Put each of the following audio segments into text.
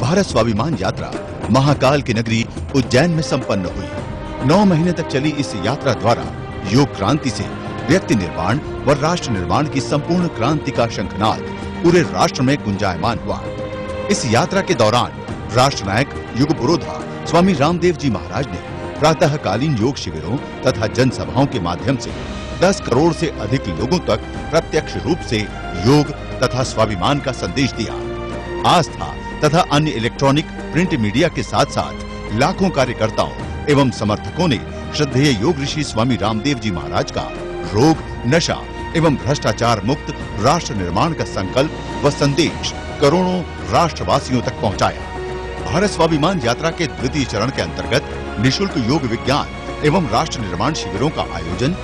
भारत स्वाभिमान यात्रा महाकाल की नगरी उज्जैन में संपन्न हुई। 9 महीने तक चली इस यात्रा द्वारा योग क्रांति से व्यक्ति निर्माण व राष्ट्र निर्माण की संपूर्ण क्रांति का शंखनाद पूरे राष्ट्र में गुंजायमान हुआ। इस यात्रा के दौरान राष्ट्र नायक युग पुरोधा स्वामी रामदेव जी महाराज ने प्रातःकालीन योग शिविरों तथा जनसभाओं के माध्यम से 10 करोड़ से अधिक लोगों तक प्रत्यक्ष रूप से योग तथा स्वाभिमान का संदेश दिया। आस्था तथा अन्य इलेक्ट्रॉनिक प्रिंट मीडिया के साथ साथ लाखों कार्यकर्ताओं एवं समर्थकों ने श्रद्धेय योग ऋषि स्वामी रामदेव जी महाराज का रोग, नशा एवं भ्रष्टाचार मुक्त राष्ट्र निर्माण का संकल्प व संदेश करोड़ों राष्ट्रवासियों तक पहुंचाया। भारत स्वाभिमान यात्रा के द्वितीय चरण के अंतर्गत निशुल्क योग विज्ञान एवं राष्ट्र निर्माण शिविरों का आयोजन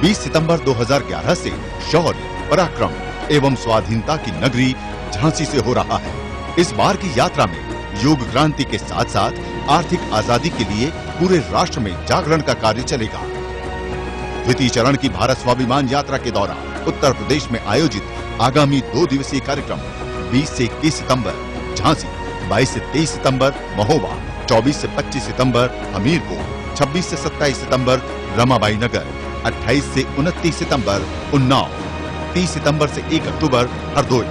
20 सितंबर 2011 से शौर्य, पराक्रम एवं स्वाधीनता की नगरी झांसी से हो रहा है। इस बार की यात्रा में योग क्रांति के साथ साथ आर्थिक आजादी के लिए पूरे राष्ट्र में जागरण का कार्य चलेगा। द्वितीय चरण की भारत स्वाभिमान यात्रा के दौरान उत्तर प्रदेश में आयोजित आगामी 2 दिवसीय कार्यक्रम 20 से 21 सितंबर झांसी, 22 से 23 सितंबर महोबा, 24 से 25 सितंबर हमीरपुर, 26 से 27 सितंबर रमाबाई नगर, 28 से 29 सितंबर उन्नाव, 30 सितंबर से 1 अक्टूबर हरदोई।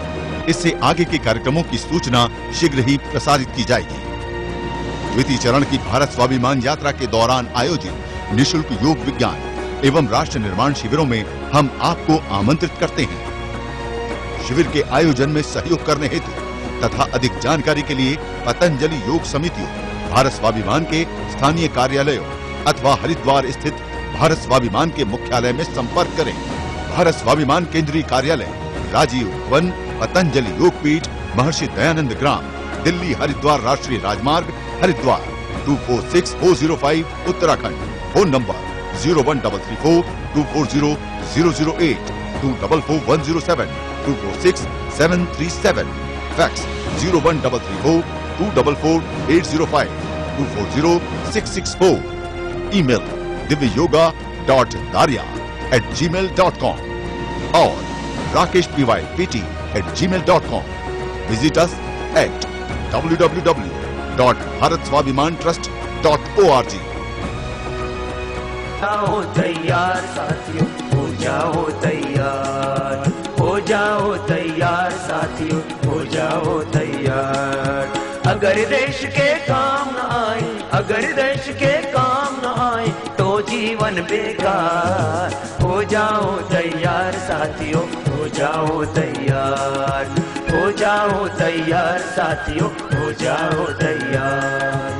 इससे आगे के कार्यक्रमों की सूचना शीघ्र ही प्रसारित की जाएगी। द्वितीय चरण की भारत स्वाभिमान यात्रा के दौरान आयोजित निशुल्क योग विज्ञान एवं राष्ट्र निर्माण शिविरों में हम आपको आमंत्रित करते हैं। शिविर के आयोजन में सहयोग करने हेतु तथा अधिक जानकारी के लिए पतंजलि योग समितियों, भारत स्वाभिमान के स्थानीय कार्यालयों अथवा हरिद्वार स्थित भारत स्वाभिमान के मुख्यालय में संपर्क करें। भारत स्वाभिमान केंद्रीय कार्यालय, राजीव भवन, पतंजलि योगपीठ, महर्षि दयानंद ग्राम, दिल्ली हरिद्वार राष्ट्रीय राजमार्ग, Haridwar 246405 Uttarakhand. Phone number 01334 240 008, 244107, 246737। Fax 01334 244 805, 240664। Email divyayoga.daria@gmail.com और rakeshpypt@gmail.com। Visit us at www.bharatswabhimantrust.org। हो तैयार साथियों, हो जाओ तैयार, हो जाओ तैयार साथियों, हो जाओ तैयार। अगर देश के काम न आए, अगर देश के काम न आए तो जीवन बेकार। हो जाओ तैयार साथियों, हो जाओ तैयार, हो जाओ तैयार साथियों, हो जाओ तैयार।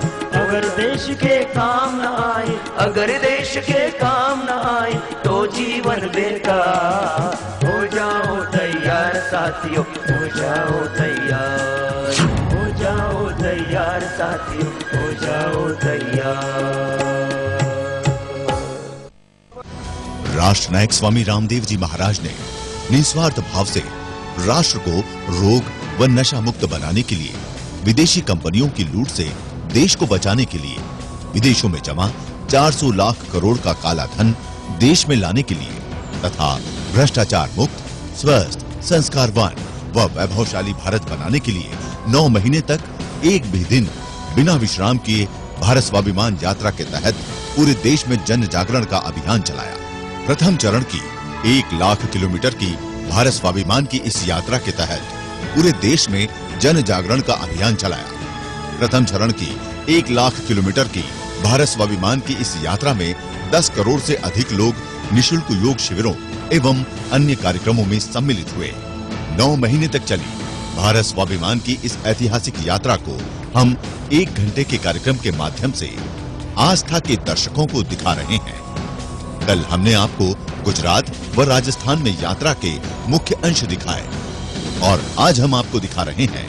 अगर देश के काम न आए, अगर देश के काम न आए तो जीवन बेकार। हो जाओ तैयार साथियों, हो जाओ तैयार, हो जाओ तैयार साथियों, हो जाओ तैयार। राष्ट्र नायक स्वामी रामदेव जी महाराज ने निस्वार्थ भाव से राष्ट्र को रोग व नशा मुक्त बनाने के लिए, विदेशी कंपनियों की लूट से देश को बचाने के लिए, विदेशों में जमा 400 लाख करोड़ का काला धन देश में लाने के लिए तथा भ्रष्टाचार मुक्त, स्वस्थ, संस्कारवान व वैभवशाली भारत बनाने के लिए 9 महीने तक एक भी दिन बिना विश्राम किए भारत स्वाभिमान यात्रा के तहत पूरे देश में जन जागरण का अभियान चलाया। प्रथम चरण की 1 लाख किलोमीटर की भारत स्वाभिमान की इस यात्रा के तहत पूरे देश में जन जागरण का अभियान चलाया। प्रथम चरण की 1 लाख किलोमीटर की भारत स्वाभिमान की इस यात्रा में 10 करोड़ से अधिक लोग निशुल्क योग शिविरों एवं अन्य कार्यक्रमों में सम्मिलित हुए। 9 महीने तक चली भारत स्वाभिमान की इस ऐतिहासिक यात्रा को हम 1 घंटे के कार्यक्रम के माध्यम से आस्था के दर्शकों को दिखा रहे हैं। कल हमने आपको गुजरात व राजस्थान में यात्रा के मुख्य अंश दिखाए और आज हम आपको दिखा रहे हैं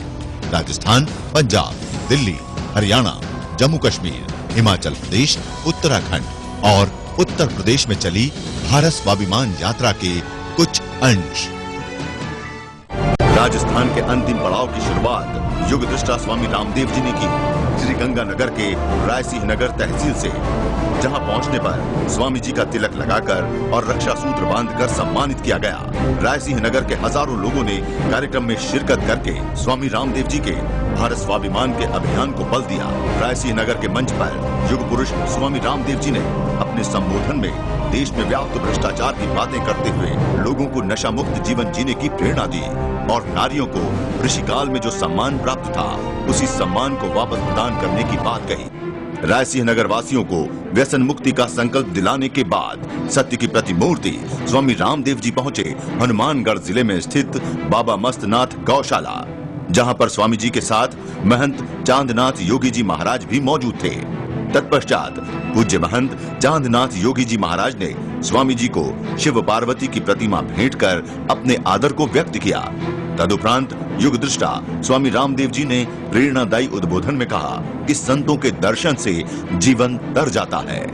राजस्थान, पंजाब, दिल्ली, हरियाणा, जम्मू कश्मीर, हिमाचल प्रदेश, उत्तराखंड और उत्तर प्रदेश में चली भारत स्वाभिमान यात्रा के कुछ अंश। राजस्थान के अंतिम पड़ाव की शुरुआत युग दृष्टा स्वामी रामदेव जी ने की श्रीगंगानगर के रायसिंह नगर तहसील से, जहां पहुंचने पर स्वामी जी का तिलक लगाकर और रक्षा सूत्र बांधकर सम्मानित किया गया। रायसिंह नगर के हजारों लोगों ने कार्यक्रम में शिरकत करके स्वामी रामदेव जी के भारत स्वाभिमान के अभियान को बल दिया। रायसिंह नगर के मंच पर युग पुरुष स्वामी रामदेव जी ने अपने संबोधन में देश में व्याप्त भ्रष्टाचार की बातें करते हुए लोगों को नशा मुक्त जीवन जीने की प्रेरणा दी और नारियों को ऋषिकाल में जो सम्मान प्राप्त था उसी सम्मान को वापस प्रदान करने की बात कही। रायसिंह नगर वासियों को व्यसन मुक्ति का संकल्प दिलाने के बाद सत्य की प्रतिमूर्ति स्वामी रामदेव जी पहुंचे हनुमानगढ़ जिले में स्थित बाबा मस्तनाथ गौशाला, जहां पर स्वामी जी के साथ महंत चांदनाथ योगी जी महाराज भी मौजूद थे। तत्पश्चात पूज्य महंत चांदनाथ योगी जी महाराज ने स्वामी जी को शिव पार्वती की प्रतिमा भेंट कर अपने आदर को व्यक्त किया। तदुपरांत युग दृष्टा स्वामी रामदेव जी ने प्रेरणादायी उद्बोधन में कहा कि संतों के दर्शन से जीवन तर जाता है।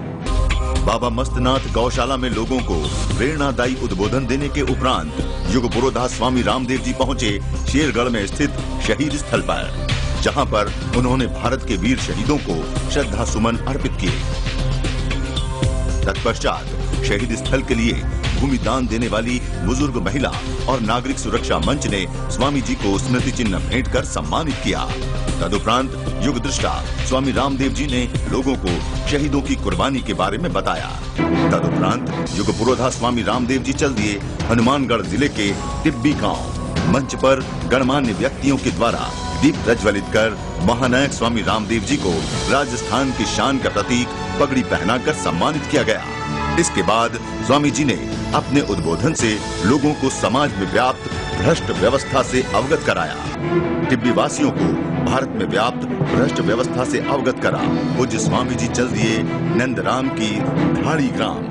बाबा मस्तनाथ गौशाला में लोगों को प्रेरणादायी उद्बोधन देने के उपरांत युग पुरोधा स्वामी रामदेव जी पहुंचे शेरगढ़ में स्थित शहीद स्थल पर, जहां पर उन्होंने भारत के वीर शहीदों को श्रद्धा सुमन अर्पित किए। तत्पश्चात शहीद स्थल के लिए भूमि दान देने वाली बुजुर्ग महिला और नागरिक सुरक्षा मंच ने स्वामी जी को स्मृति चिन्ह भेंट कर सम्मानित किया। तदुपरांत युग दृष्टा स्वामी रामदेव जी ने लोगों को शहीदों की कुर्बानी के बारे में बताया। तदुपरांत युग पुरोधा स्वामी रामदेव जी चल दिए हनुमानगढ़ जिले के टिब्बी गांव। मंच पर गणमान्य व्यक्तियों के द्वारा दीप प्रज्वलित कर महानायक स्वामी रामदेव जी को राजस्थान की शान का प्रतीक पगड़ी पहनाकर सम्मानित किया गया। इसके बाद स्वामी जी ने अपने उद्बोधन से लोगों को समाज में व्याप्त भ्रष्ट व्यवस्था से अवगत कराया। टिब्बी वासियों को भारत में व्याप्त भ्रष्ट व्यवस्था से अवगत करा। पूज्य स्वामी जी चल दिए नंदराम की ढाड़ी ग्राम,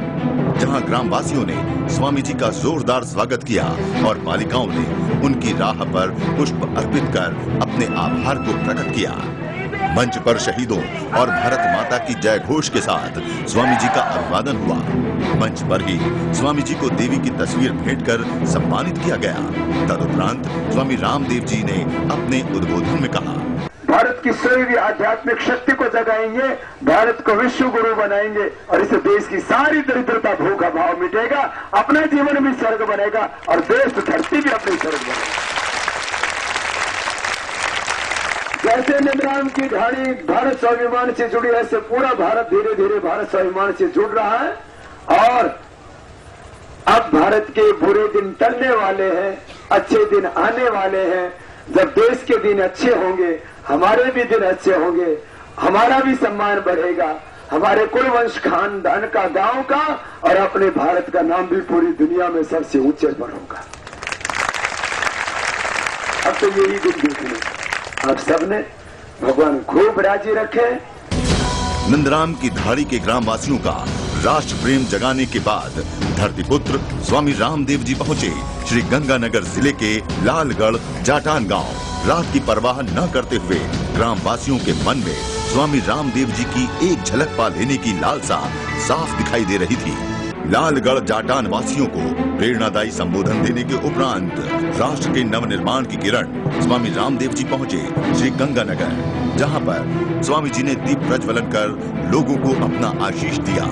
जहां ग्राम वासियों ने स्वामी जी का जोरदार स्वागत किया और बालिकाओं ने उनकी राह पर पुष्प अर्पित कर अपने आभार को प्रकट किया। मंच पर शहीदों और भारत माता की जय घोष के साथ स्वामी जी का अभिवादन हुआ। मंच पर ही स्वामी जी को देवी की तस्वीर भेंट कर सम्मानित किया गया। तदुपरांत स्वामी रामदेव जी ने अपने उद्बोधन में कहा, भारत की सभी आध्यात्मिक शक्ति को जगाएंगे, भारत को विश्व गुरु बनाएंगे और इस देश की सारी दरिद्रता भूखा भाव मिटेगा, अपना जीवन भी स्वर्ग बनेगा और देश धरती भी अपनी स्वर्ग बनेगा। जैसे नंदराम की ढाणी भारत स्वाभिमान से जुड़ी है, ऐसे पूरा भारत धीरे धीरे भारत स्वाभिमान से जुड़ रहा है और अब भारत के बुरे दिन टलने वाले हैं, अच्छे दिन आने वाले हैं। जब देश के दिन अच्छे होंगे, हमारे भी दिन अच्छे होंगे, हमारा भी सम्मान बढ़ेगा, हमारे कुल वंश खानदान का, गांव का और अपने भारत का नाम भी पूरी दुनिया में सबसे ऊंचे पर होगा। अब तो यही दिन देखने आप सबने भगवान खूब राजी रखे। नंदराम की ढाड़ी के ग्रामवासियों का राष्ट्र प्रेम जगाने के बाद धरतीपुत्र स्वामी रामदेव जी पहुंचे श्री गंगानगर जिले के लालगढ़ जाटान गांव। रात की परवाह न करते हुए ग्रामवासियों के मन में स्वामी रामदेव जी की एक झलक पा लेने की लालसा साफ दिखाई दे रही थी। लालगढ़ जाटान वासियों को प्रेरणादायी संबोधन देने के उपरांत राष्ट्र के नवनिर्माण की किरण स्वामी रामदेव जी पहुंचे श्री गंगानगर, जहां पर स्वामी जी ने दीप प्रज्वलन कर लोगों को अपना आशीष दिया।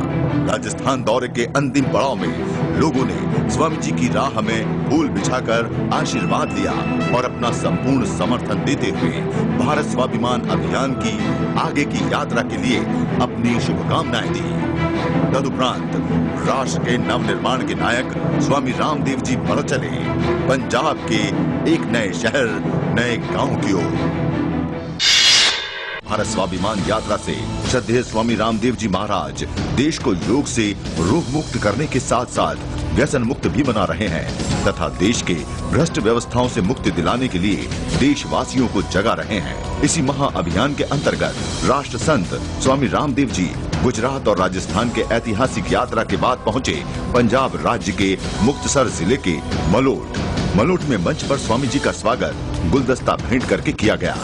राजस्थान दौरे के अंतिम पड़ाव में लोगों ने स्वामी जी की राह में फूल बिछाकर आशीर्वाद लिया और अपना संपूर्ण समर्थन देते हुए भारत स्वाभिमान अभियान की आगे की यात्रा के लिए अपनी शुभकामनाएं दी। तदुपरांत राष्ट्र के नवनिर्माण के नायक स्वामी रामदेव जी बढ़ चले पंजाब के एक नए शहर, नए गांव की ओर। भारत स्वाभिमान यात्रा से श्रद्धेय स्वामी रामदेव जी महाराज देश को योग से रोग मुक्त करने के साथ साथ व्यसन मुक्त भी बना रहे हैं तथा देश के भ्रष्ट व्यवस्थाओं से मुक्ति दिलाने के लिए देशवासियों को जगा रहे हैं। इसी महा अभियान के अंतर्गत राष्ट्र संत स्वामी रामदेव जी गुजरात और राजस्थान के ऐतिहासिक यात्रा के बाद पहुंचे पंजाब राज्य के मुक्तसर जिले के मलोट में मंच पर स्वामी जी का स्वागत गुलदस्ता भेंट करके किया गया।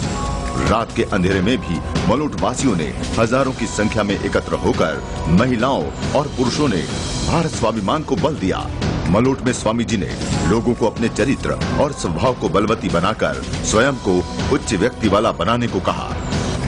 रात के अंधेरे में भी मलोट वासियों ने हजारों की संख्या में एकत्र होकर महिलाओं और पुरुषों ने भारत स्वाभिमान को बल दिया। मलोट में स्वामी जी ने लोगों को अपने चरित्र और स्वभाव को बलवती बनाकर स्वयं को उच्च व्यक्ति वाला बनाने को कहा।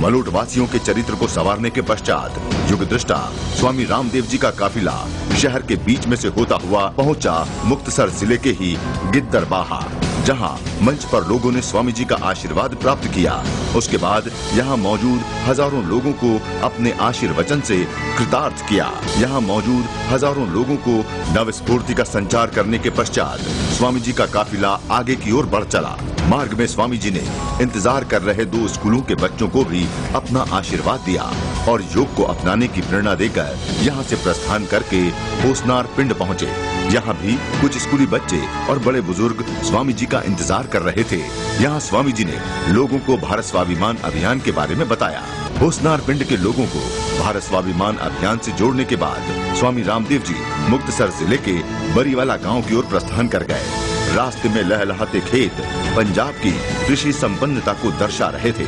मलोट वासियों के चरित्र को संवारने के पश्चात युग दृष्टा स्वामी रामदेव जी का काफिला शहर के बीच में से होता हुआ पहुंचा मुक्तसर जिले के ही गिद्दरबाहा, जहां मंच पर लोगों ने स्वामी जी का आशीर्वाद प्राप्त किया। उसके बाद यहां मौजूद हजारों लोगों को अपने आशीर्वचन से कृतार्थ किया। यहां मौजूद हजारों लोगों को नवस्फूर्ति का संचार करने के पश्चात स्वामी जी का काफिला आगे की ओर बढ़ चला। मार्ग में स्वामी जी ने इंतजार कर रहे 2 स्कूलों के बच्चों को भी अपना आशीर्वाद दिया और योग को अपनाने की प्रेरणा देकर यहां से प्रस्थान करके होसनार पिंड पहुंचे। यहाँ भी कुछ स्कूली बच्चे और बड़े बुजुर्ग स्वामी जी का इंतजार कर रहे थे। यहाँ स्वामी जी ने लोगों को भारत स्वाभिमान अभियान के बारे में बताया। होसनार पिंड के लोगों को भारत स्वाभिमान अभियान से जोड़ने के बाद स्वामी रामदेव जी मुक्तसर जिले के बरीवाला गांव की ओर प्रस्थान कर गए। रास्ते में लहलहाते खेत पंजाब की कृषि संपन्नता को दर्शा रहे थे।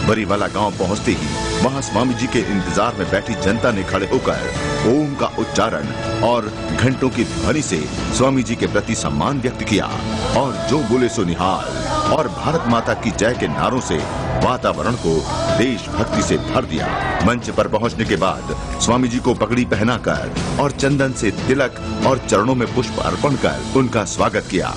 बरीवाला गांव पहुंचते ही वहां स्वामी जी के इंतजार में बैठी जनता ने खड़े होकर ओम का उच्चारण और घंटों की ध्वनि से स्वामी जी के प्रति सम्मान व्यक्त किया और जो बोले सो निहाल और भारत माता की जय के नारों से वातावरण को देशभक्ति से भर दिया। मंच पर पहुंचने के बाद स्वामी जी को पगड़ी पहनाकर और चंदन से तिलक और चरणों में पुष्प अर्पण कर उनका स्वागत किया।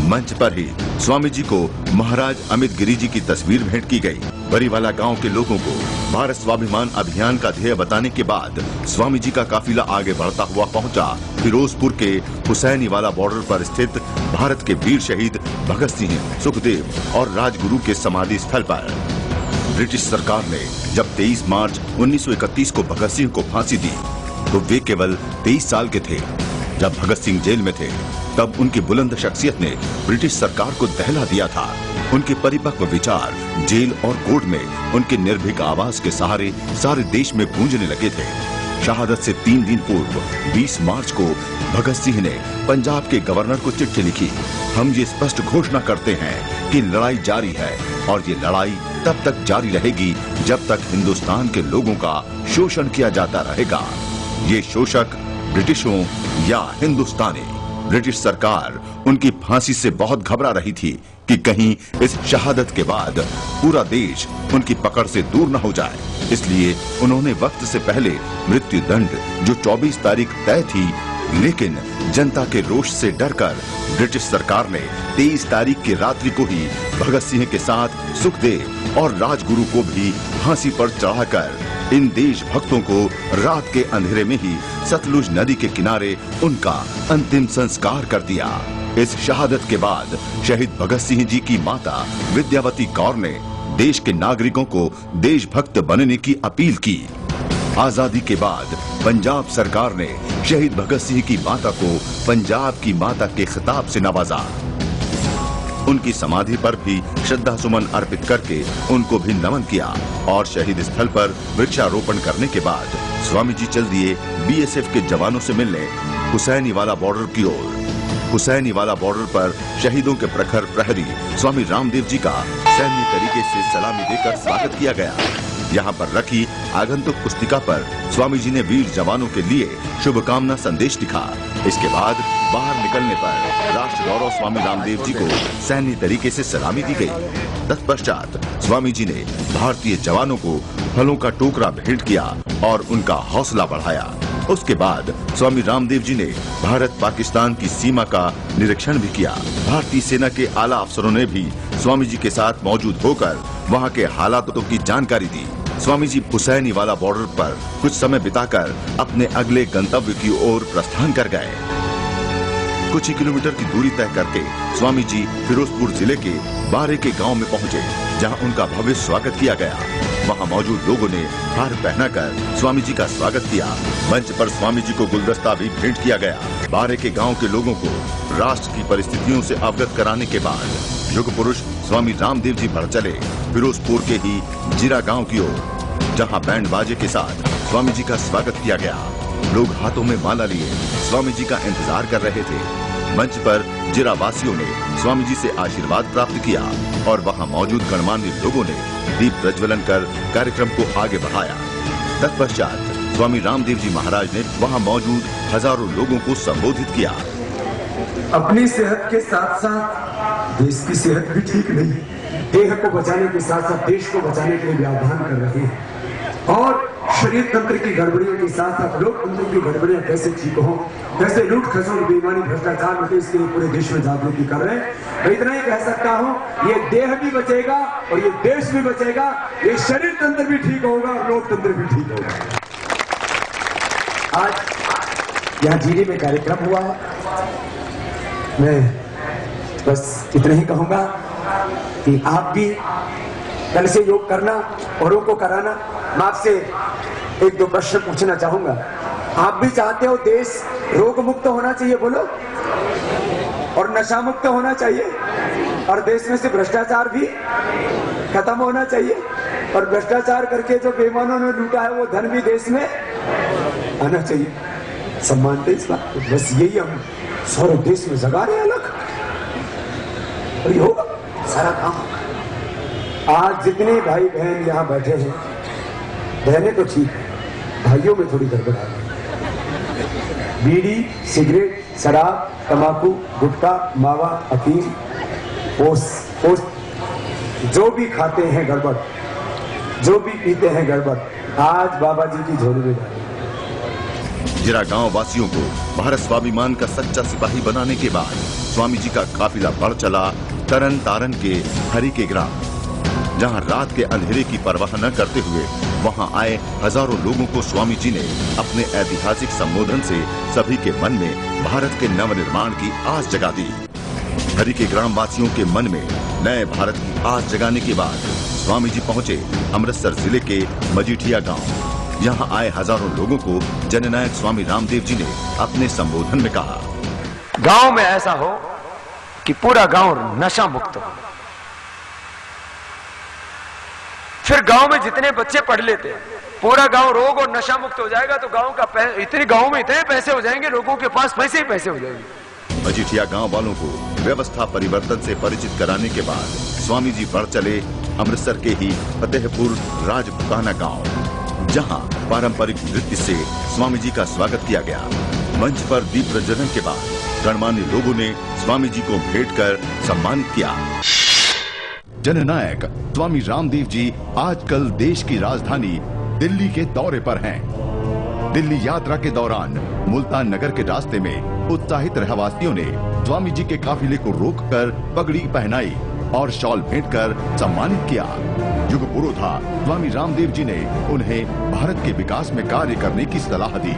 मंच पर ही स्वामी जी को महाराज अमित गिरी जी की तस्वीर भेंट की गई। बरीवाला गांव के लोगों को भारत स्वाभिमान अभियान का ध्येय बताने के बाद स्वामी जी का काफिला आगे बढ़ता हुआ पहुंचा फिरोजपुर के हुसैनीवाला बॉर्डर पर स्थित भारत के वीर शहीद भगत सिंह, सुखदेव और राजगुरु के समाधि स्थल पर। ब्रिटिश सरकार ने जब 23 मार्च 1931 को भगत सिंह को फांसी दी तो वे केवल 23 साल के थे। जब भगत सिंह जेल में थे तब उनकी बुलंद शख्सियत ने ब्रिटिश सरकार को दहला दिया था। उनके परिपक्व विचार जेल और कोर्ट में उनके निर्भीक आवाज के सहारे सारे देश में गूंजने लगे थे। शहादत से 3 दिन पूर्व 20 मार्च को भगत सिंह ने पंजाब के गवर्नर को चिट्ठी लिखी। हम ये स्पष्ट घोषणा करते हैं कि लड़ाई जारी है और ये लड़ाई तब तक जारी रहेगी जब तक हिंदुस्तान के लोगों का शोषण किया जाता रहेगा। ये शोषक ब्रिटिशों या हिंदुस्तानी। ब्रिटिश सरकार उनकी फांसी से बहुत घबरा रही थी कि कहीं इस शहादत के बाद पूरा देश उनकी पकड़ से दूर न हो जाए। इसलिए उन्होंने वक्त से पहले मृत्यु दंड जो 24 तारीख तय थी, लेकिन जनता के रोष से डरकर ब्रिटिश सरकार ने 23 तारीख की रात्रि को ही भगत सिंह के साथ सुखदेव और राजगुरु को भी फांसी पर चढ़ाकर इन देशभक्तों को रात के अंधेरे में ही सतलुज नदी के किनारे उनका अंतिम संस्कार कर दिया। इस शहादत के बाद शहीद भगत सिंह जी की माता विद्यावती कौर ने देश के नागरिकों को देशभक्त बनने की अपील की। आजादी के बाद पंजाब सरकार ने शहीद भगत सिंह की माता को पंजाब की माता के खिताब से नवाजा। उनकी समाधि पर भी श्रद्धा सुमन अर्पित करके उनको भी नमन किया और शहीद स्थल पर वृक्षारोपण करने के बाद स्वामी जी चल दिए बीएसएफ के जवानों से मिलने हुसैनीवाला बॉर्डर की ओर। हुसैनीवाला बॉर्डर पर शहीदों के प्रखर प्रहरी स्वामी रामदेव जी का सैन्य तरीके से सलामी देकर स्वागत किया गया। यहाँ पर रखी आगंतुक पुस्तिका पर स्वामी जी ने वीर जवानों के लिए शुभकामना संदेश लिखा। इसके बाद बाहर निकलने पर राष्ट्र गौरव स्वामी रामदेव जी को सैन्य तरीके से सलामी दी गई। तत्पश्चात स्वामी जी ने भारतीय जवानों को फलों का टोकरा भेंट किया और उनका हौसला बढ़ाया। उसके बाद स्वामी रामदेव जी ने भारत पाकिस्तान की सीमा का निरीक्षण भी किया। भारतीय सेना के आला अफसरों ने भी स्वामी जी के साथ मौजूद होकर वहां के हालातों की जानकारी दी। स्वामी जी हुसैनीवाला बॉर्डर पर कुछ समय बिताकर अपने अगले गंतव्य की ओर प्रस्थान कर गए। कुछ ही किलोमीटर की दूरी तय करके स्वामी जी फिरोजपुर जिले के बारे के गांव में पहुंचे, जहां उनका भव्य स्वागत किया गया। वहां मौजूद लोगों ने हार पहनाकर स्वामी जी का स्वागत किया। मंच पर स्वामी जी को गुलदस्ता भी भेंट किया गया। बारे के गांव के लोगों को राष्ट्र की परिस्थितियों से अवगत कराने के बाद युग पुरुष स्वामी रामदेव जी बढ़ चले फिरोजपुर के ही जीरा गांव की ओर, जहां बैंड बाजे के साथ स्वामी जी का स्वागत किया गया। लोग हाथों में माला लिए स्वामी जी का इंतजार कर रहे थे। मंच पर जीरा वासियों ने स्वामी जी से आशीर्वाद प्राप्त किया और वहां मौजूद गणमान्य लोगों ने दीप प्रज्वलन कर कार्यक्रम को आगे बढ़ाया। तत्पश्चात स्वामी रामदेव जी महाराज ने वहां मौजूद हजारों लोगों को संबोधित किया। अपनी सेहत के साथ साथ देश की सेहत भी ठीक नहीं। देह को बचाने के साथ साथ देश को बचाने के लिए भी आह्वान कर रहे हैं और शरीर तंत्र की गड़बड़ियों के साथ साथ लोकतंत्र की गड़बड़ियां कैसे ठीक हो, कैसे लूट खसोट बेईमानी भ्रष्टाचार में, इसके लिए पूरे देश में जागृति कर रहे हैं। मैं इतना ही कह सकता हूं, ये देह भी बचेगा और ये देश भी बचेगा, ये शरीर तंत्र भी ठीक होगा और लोकतंत्र भी ठीक होगा। आज यहाँ जीडी में कार्यक्रम हुआ है, मैं बस इतना ही कहूंगा कि आप भी कल से योग करना, औरों को कराना। मैं आपसे एक दो प्रश्न पूछना चाहूंगा। आप भी चाहते हो देश रोग मुक्त होना चाहिए, बोलो, और नशा मुक्त होना चाहिए, और देश में से भ्रष्टाचार भी खत्म होना चाहिए, और भ्रष्टाचार करके जो बेईमानों ने लूटा है वो धन भी देश में आना चाहिए। सम्मानते इस बात, बस यही हम सारे देश में जगा रहे हैं अलग, और ये होगा सारा काम। आज जितने भाई बहन यहाँ बैठे हैं, बहनें तो ठीक, भाइयों में थोड़ी गड़बड़ आ गई। बीड़ी, सिगरेट, शराब, तंबाकू, गुटखा, मावा, अफीम, पोस्ट, जो भी खाते हैं गड़बड़, जो भी पीते हैं गड़बड़, आज बाबा जी की झोली में डाली। जिरा गांव वासियों को भारत स्वाभिमान का सच्चा सिपाही बनाने के बाद स्वामी जी का काफिला बढ़ चला तरन तारण के हरि के ग्राम, जहां रात के अंधेरे की परवाह न करते हुए वहां आए हजारों लोगों को स्वामी जी ने अपने ऐतिहासिक संबोधन से सभी के मन में भारत के नवनिर्माण की आस जगा दी। हरि के ग्राम वासियों के मन में नए भारत की आस जगाने के बाद स्वामी जी पहुंचे अमृतसर जिले के मजीठिया गांव। यहां आए हजारों लोगों को जननायक स्वामी रामदेव जी ने अपने संबोधन में कहा, गांव में ऐसा हो कि पूरा गांव नशा मुक्त हो, फिर गांव में जितने बच्चे पढ़ लेते हैं पूरा गांव रोग और नशा मुक्त हो जाएगा, तो गांव का गांव में इतने पैसे हो जाएंगे, लोगों के पास पैसे ही पैसे हो जाएंगे। मजीठिया गांव वालों को व्यवस्था परिवर्तन से परिचित कराने के बाद स्वामी जी बढ़ चले अमृतसर के ही फतेहपुर राजपुताना गांव, जहां पारंपरिक नृत्य से स्वामी जी का स्वागत किया गया। मंच पर दीप प्रज्वलन के बाद गणमान्य लोगों ने स्वामी जी को भेंट कर सम्मानित किया। जननायक स्वामी रामदेव जी आजकल देश की राजधानी दिल्ली के दौरे पर हैं। दिल्ली यात्रा के दौरान मुल्तान नगर के रास्ते में उत्साहित रहवासियों ने स्वामी जी के काफिले को रोककर पगड़ी पहनाई और शॉल भेंट कर सम्मानित किया। युग पुरोधा स्वामी रामदेव जी ने उन्हें भारत के विकास में कार्य करने की सलाह दी।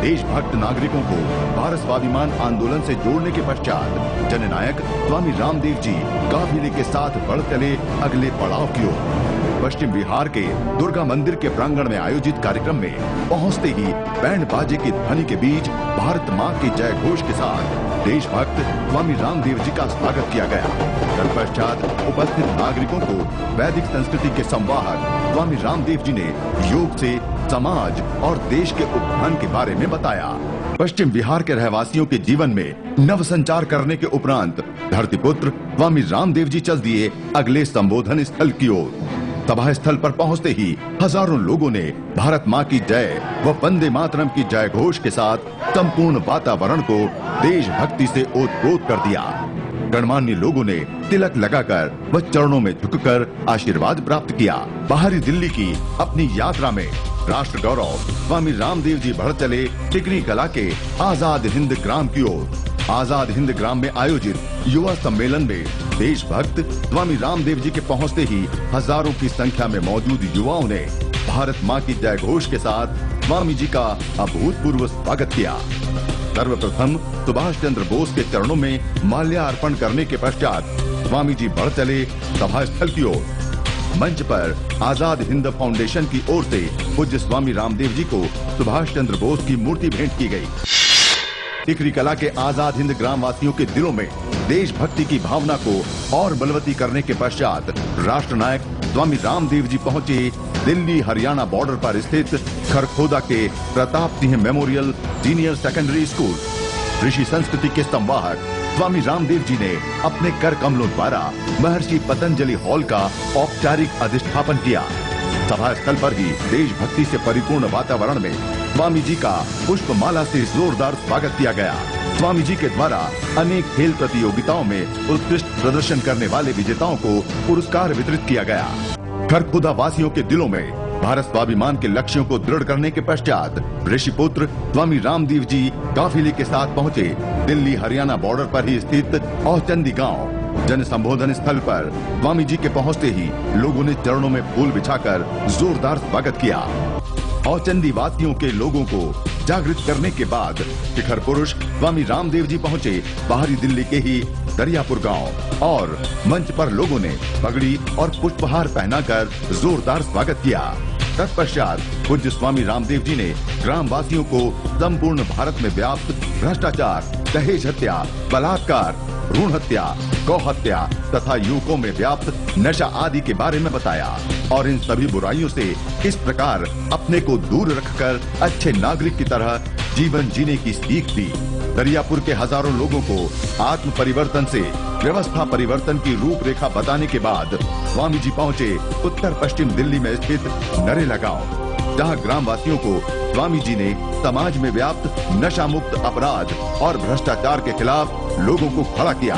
देशभक्त नागरिकों को भारत स्वाभिमान आंदोलन से जोड़ने के पश्चात जननायक स्वामी रामदेव जी काफिले के साथ बढ़ चले अगले पड़ाव की ओर। पश्चिम बिहार के दुर्गा मंदिर के प्रांगण में आयोजित कार्यक्रम में पहुंचते ही बैंड बाजे की ध्वनि के बीच भारत मां के जय घोष के साथ देशभक्त स्वामी रामदेव जी का स्वागत किया गया। तत्पश्चात उपस्थित नागरिकों को वैदिक संस्कृति के संवाहक स्वामी रामदेव जी ने योग से समाज और देश के उत्थान के बारे में बताया। पश्चिम बिहार के रहवासियों के जीवन में नव संचार करने के उपरांत धरतीपुत्र स्वामी रामदेव जी चल दिए अगले संबोधन स्थल की ओर। सभा स्थल पर पहुंचते ही हजारों लोगों ने भारत मां की जय व वंदे मातरम की जय घोष के साथ संपूर्ण वातावरण को देशभक्ति से ओतप्रोत कर दिया। गणमान्य लोगों ने तिलक लगाकर व चरणों में झुककर आशीर्वाद प्राप्त किया। बाहरी दिल्ली की अपनी यात्रा में राष्ट्र गौरव स्वामी रामदेव जी बढ़ चले टिकरी कला के आजाद हिंद ग्राम की ओर। आजाद हिंद ग्राम में आयोजित युवा सम्मेलन में देशभक्त स्वामी रामदेव जी के पहुंचते ही हजारों की संख्या में मौजूद युवाओं ने भारत मां की जय घोष के साथ स्वामी जी का अभूतपूर्व स्वागत किया। सर्वप्रथम सुभाष चंद्र बोस के चरणों में माल्यार्पण करने के पश्चात स्वामी जी बढ़ चले सभा स्थल की ओर। मंच पर आजाद हिंद फाउंडेशन की ओर से पूज्य स्वामी रामदेव जी को सुभाष चंद्र बोस की मूर्ति भेंट की गई। टिकरी कला के आजाद हिंद ग्राम वासियों के दिलों में देशभक्ति की भावना को और बलवती करने के पश्चात राष्ट्र नायक स्वामी रामदेव जी पहुंचे दिल्ली हरियाणा बॉर्डर पर स्थित खरखोदा के Pratap Singh memorial senior secondary school. ऋषि संस्कृति के संवाहक स्वामी रामदेव जी ने अपने कर कमलों द्वारा महर्षि पतंजलि हॉल का औपचारिक अधिष्ठापन किया। सभा स्थल पर ही देशभक्ति से परिपूर्ण वातावरण में स्वामी जी का पुष्पमाला से जोरदार स्वागत किया गया। स्वामी जी के द्वारा अनेक खेल प्रतियोगिताओं में उत्कृष्ट प्रदर्शन करने वाले विजेताओं को पुरस्कार वितरित किया गया। खरखुदा वासियों के दिलों में भारत स्वाभिमान के लक्ष्यों को दृढ़ करने के पश्चात ऋषिपुत्र स्वामी रामदेव जी काफिले के साथ पहुंचे दिल्ली हरियाणा बॉर्डर पर ही स्थित औचंदी गांव। जन संबोधन स्थल पर स्वामी जी के पहुंचते ही लोगों ने चरणों में फूल बिछाकर जोरदार स्वागत किया। औचंदी वासियों के लोगों को जागृत करने के बाद शिखर पुरुष स्वामी रामदेव जी पहुंचे बाहरी दिल्ली के ही दरियापुर गांव और मंच पर लोगों ने पगड़ी और पुष्पहार पहनाकर जोरदार स्वागत किया। तत्पश्चात पूज्य स्वामी रामदेव जी ने ग्रामवासियों को संपूर्ण भारत में व्याप्त भ्रष्टाचार, दहेज हत्या, बलात्कार, भ्रूण हत्या, गौ हत्या तथा युवकों में व्याप्त नशा आदि के बारे में बताया और इन सभी बुराइयों से किस प्रकार अपने को दूर रखकर अच्छे नागरिक की तरह जीवन जीने की सीख दी। दरियापुर के हजारों लोगों को आत्म परिवर्तन से व्यवस्था परिवर्तन की रूपरेखा बताने के बाद स्वामी जी पहुंचे उत्तर पश्चिम दिल्ली में स्थित नरेला गांव, जहां ग्रामवासियों को स्वामी जी ने समाज में व्याप्त नशा मुक्त अपराध और भ्रष्टाचार के खिलाफ लोगों को खड़ा किया।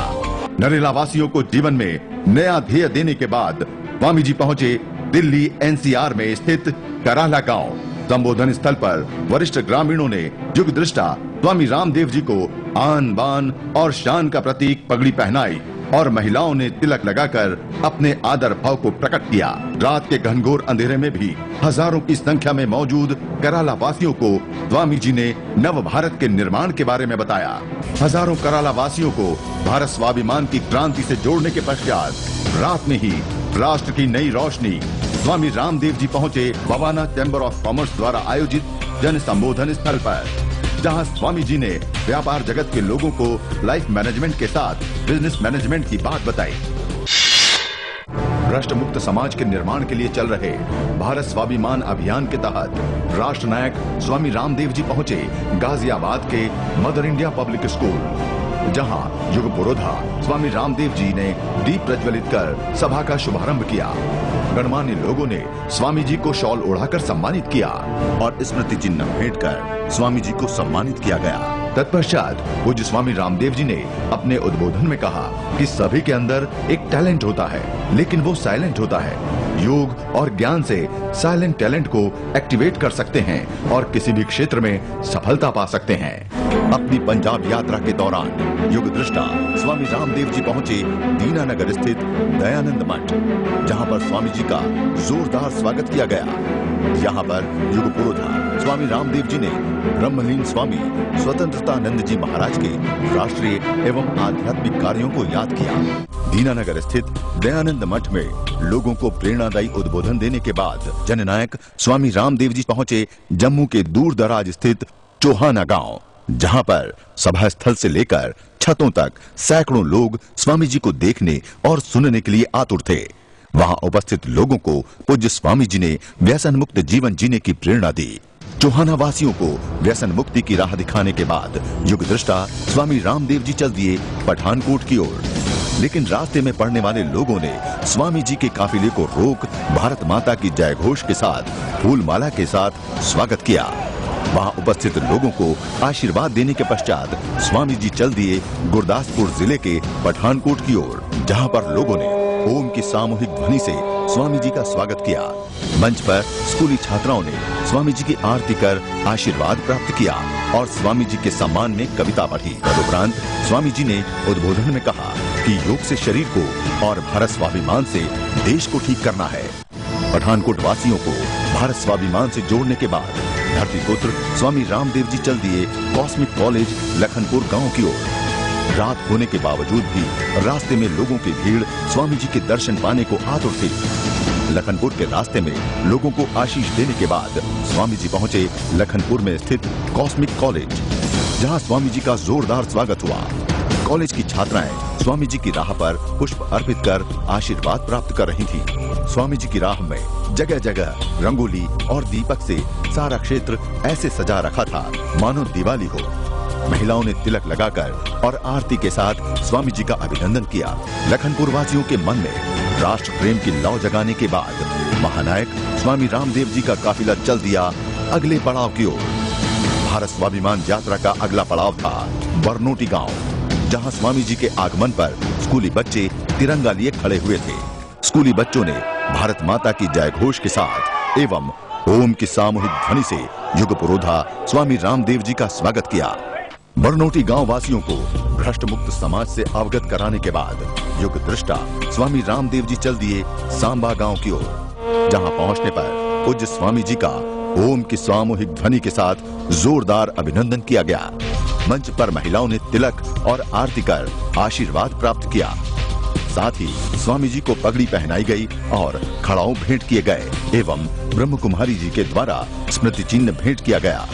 नरेला वासियों को जीवन में नया ध्येय देने के बाद स्वामी जी पहुंचे दिल्ली एनसीआर में स्थित कराला गांव। संबोधन स्थल पर वरिष्ठ ग्रामीणों ने युग दृष्टा स्वामी रामदेव जी को आन बान और शान का प्रतीक पगड़ी पहनाई और महिलाओं ने तिलक लगाकर अपने आदर भाव को प्रकट किया। रात के घनघोर अंधेरे में भी हजारों की संख्या में मौजूद कराला वासियों को स्वामी जी ने नव भारत के निर्माण के बारे में बताया। हजारों कराला वासियों को भारत स्वाभिमान की क्रांति से जोड़ने के पश्चात रात में ही राष्ट्र की नई रोशनी स्वामी रामदेव जी पहुंचे बवाना चैम्बर ऑफ कॉमर्स द्वारा आयोजित जन संबोधन स्थल पर, जहां स्वामी जी ने व्यापार जगत के लोगों को लाइफ मैनेजमेंट के साथ बिजनेस मैनेजमेंट की बात बताई। भ्रष्ट मुक्त समाज के निर्माण के लिए चल रहे भारत स्वाभिमान अभियान के तहत राष्ट्र नायक स्वामी रामदेव जी पहुंचे गाजियाबाद के मदर इंडिया पब्लिक स्कूल, जहां युग पुरोधा स्वामी रामदेव जी ने दीप प्रज्वलित कर सभा का शुभारंभ किया। गणमान्य लोगों ने स्वामी जी को शॉल ओढ़ाकर सम्मानित किया और स्मृति चिन्ह भेंट कर स्वामी जी को सम्मानित किया गया। तत्पश्चात पूज्य स्वामी रामदेव जी ने अपने उद्बोधन में कहा कि सभी के अंदर एक टैलेंट होता है, लेकिन वो साइलेंट होता है। योग और ज्ञान से साइलेंट टैलेंट को एक्टिवेट कर सकते हैं और किसी भी क्षेत्र में सफलता पा सकते हैं। अपनी पंजाब यात्रा के दौरान युग दृष्टा स्वामी रामदेव जी पहुंचे दीनानगर स्थित दयानंद मठ, जहां पर स्वामी जी का जोरदार स्वागत किया गया। यहाँ पर युग पुरोधा स्वामी रामदेव जी ने ब्रह्मलीन स्वामी स्वतंत्रतानंद जी महाराज के राष्ट्रीय एवं आध्यात्मिक कार्यों को याद किया। दीनानगर स्थित दयानंद मठ में लोगों को प्रेरणादायी उद्बोधन देने के बाद जननायक स्वामी रामदेव जी पहुंचे जम्मू के दूर दराज स्थित चोहाना गांव, जहां पर सभा स्थल से लेकर छतों तक सैकड़ों लोग स्वामी जी को देखने और सुनने के लिए आतुर थे। वहां उपस्थित लोगों को पूज्य स्वामी जी ने व्यसन मुक्त जीवन जीने की प्रेरणा दी। चोहाना वासियों को व्यसन मुक्ति की राह दिखाने के बाद युग दृष्टा स्वामी रामदेव जी चल दिए पठानकोट की ओर, लेकिन रास्ते में पड़ने वाले लोगों ने स्वामी जी के काफिले को रोक भारत माता की जय घोष के साथ फूल माला के साथ स्वागत किया। वहां उपस्थित लोगों को आशीर्वाद देने के पश्चात स्वामी जी चल दिए गुरदासपुर जिले के पठानकोट की ओर, जहां पर लोगों ने ओम की सामूहिक ध्वनि से स्वामी जी का स्वागत किया। मंच पर स्कूली छात्राओं ने स्वामी जी की आरती कर आशीर्वाद प्राप्त किया और स्वामी जी के सम्मान में कविता पढ़ी। तदुपरांत स्वामी जी ने उद्बोधन में कहा कि योग से शरीर को और भारत स्वाभिमान से देश को ठीक करना है। पठानकोट वासियों को भारत स्वाभिमान से जोड़ने के बाद धरती पुत्र स्वामी रामदेव जी चल दिए कॉस्मिक कॉलेज लखनपुर गांव की ओर। रात होने के बावजूद भी रास्ते में लोगों की भीड़ स्वामी जी के दर्शन पाने को आतुर थी। लखनपुर के रास्ते में लोगों को आशीष देने के बाद स्वामी जी पहुंचे लखनपुर में स्थित कॉस्मिक कॉलेज, जहां स्वामी जी का जोरदार स्वागत हुआ। कॉलेज की छात्राएं स्वामी जी की राह पर पुष्प अर्पित कर आशीर्वाद प्राप्त कर रही थीं। स्वामी जी की राह में जगह जगह रंगोली और दीपक से सारा क्षेत्र ऐसे सजा रखा था मानो दिवाली हो। महिलाओं ने तिलक लगाकर और आरती के साथ स्वामी जी का अभिनंदन किया। लखनपुर वासियों के मन में राष्ट्र प्रेम की लौ जगाने के बाद महानायक स्वामी रामदेव जी का काफिला चल दिया अगले पड़ाव की ओर। भारत स्वाभिमान यात्रा का अगला पड़ाव था बरनोटी गांव, जहां स्वामी जी के आगमन पर स्कूली बच्चे तिरंगा लिए खड़े हुए थे। स्कूली बच्चों ने भारत माता की जय घोष के साथ एवं ओम की सामूहिक ध्वनि से युग पुरोधा स्वामी रामदेव जी का स्वागत किया। बरनोटी गांव वासियों को भ्रष्ट मुक्त समाज से अवगत कराने के बाद युग दृष्टा स्वामी रामदेव जी चल दिए सांबा गांव की ओर, जहां पहुंचने पर पूज्य स्वामी जी का ओम की सामूहिक ध्वनि के साथ जोरदार अभिनंदन किया गया। मंच पर महिलाओं ने तिलक और आरती कर आशीर्वाद प्राप्त किया। साथ ही स्वामी जी को पगड़ी पहनाई गई और खड़ाऊ भेंट किए गए एवं ब्रह्म कुमारी जी के द्वारा स्मृति चिन्ह भेंट किया गया।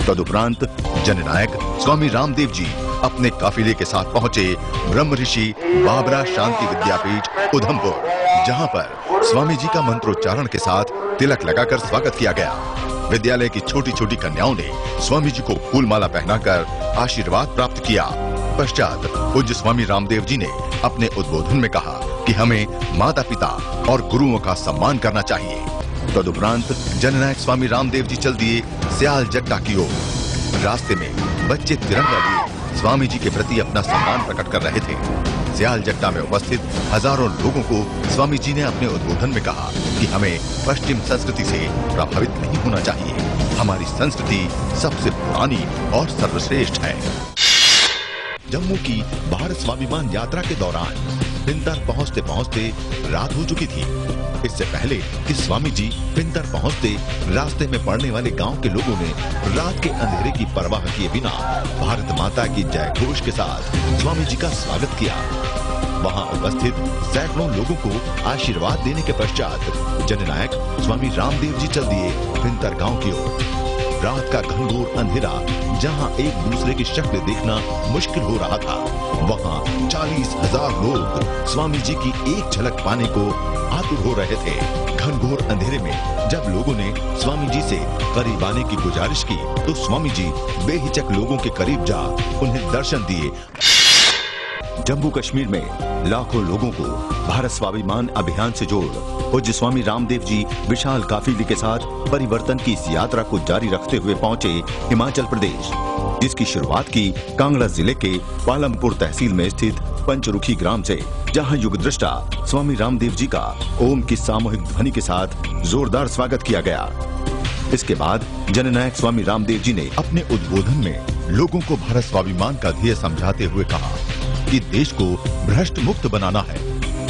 तदुपरांत जननायक स्वामी रामदेव जी अपने काफिले के साथ पहुंचे ब्रह्म ऋषि बाबरा शांति विद्यापीठ उधमपुर, जहां पर स्वामी जी का मंत्रोच्चारण के साथ तिलक लगाकर स्वागत किया गया। विद्यालय की छोटी छोटी कन्याओं ने स्वामी जी को फूलमाला पहनाकर आशीर्वाद प्राप्त किया। पश्चात पूज्य स्वामी रामदेव जी ने अपने उद्बोधन में कहा कि हमें माता पिता और गुरुओं का सम्मान करना चाहिए। तदुपरांत जननायक स्वामी रामदेव जी चल दिए स्याल जट्टा की ओर। रास्ते में बच्चे तिरंगा लिए स्वामी जी के प्रति अपना सम्मान प्रकट कर रहे थे। स्याल जट्टा में उपस्थित हजारों लोगों को स्वामी जी ने अपने उद्बोधन में कहा कि हमें पश्चिम संस्कृति से प्रभावित नहीं होना चाहिए। हमारी संस्कृति सबसे पुरानी और सर्वश्रेष्ठ है। जम्मू की भारत स्वाभिमान यात्रा के दौरान पिंतर पहुंचते पहुंचते रात हो चुकी थी। इससे पहले कि स्वामी जी पिंतर पहुंचते, रास्ते में पड़ने वाले गांव के लोगों ने रात के अंधेरे की परवाह किए बिना भारत माता की जय घोष के साथ स्वामी जी का स्वागत किया। वहां उपस्थित सैकड़ों लोगों को आशीर्वाद देने के पश्चात जननायक स्वामी रामदेव जी चल दिए पिंतर गांव की ओर। रात का घनघोर अंधेरा, जहां एक दूसरे की शक्ल देखना मुश्किल हो रहा था, वहां 40,000 लोग स्वामी जी की एक झलक पाने को आतुर हो रहे थे। घनघोर अंधेरे में जब लोगों ने स्वामी जी से करीब आने की गुजारिश की, तो स्वामी जी बेहिचक लोगों के करीब जा उन्हें दर्शन दिए। जम्मू कश्मीर में लाखों लोगों को भारत स्वाभिमान अभियान से जोड़ पूज्य स्वामी रामदेव जी विशाल काफिले के साथ परिवर्तन की इस यात्रा को जारी रखते हुए पहुंचे हिमाचल प्रदेश, जिसकी शुरुआत की कांगड़ा जिले के पालमपुर तहसील में स्थित पंचरुखी ग्राम से, जहां युग दृष्टा स्वामी रामदेव जी का ओम की सामूहिक ध्वनि के साथ जोरदार स्वागत किया गया। इसके बाद जननायक स्वामी रामदेव जी ने अपने उद्बोधन में लोगों को भारत स्वाभिमान का ध्येय समझाते हुए कहा कि देश को भ्रष्ट मुक्त बनाना है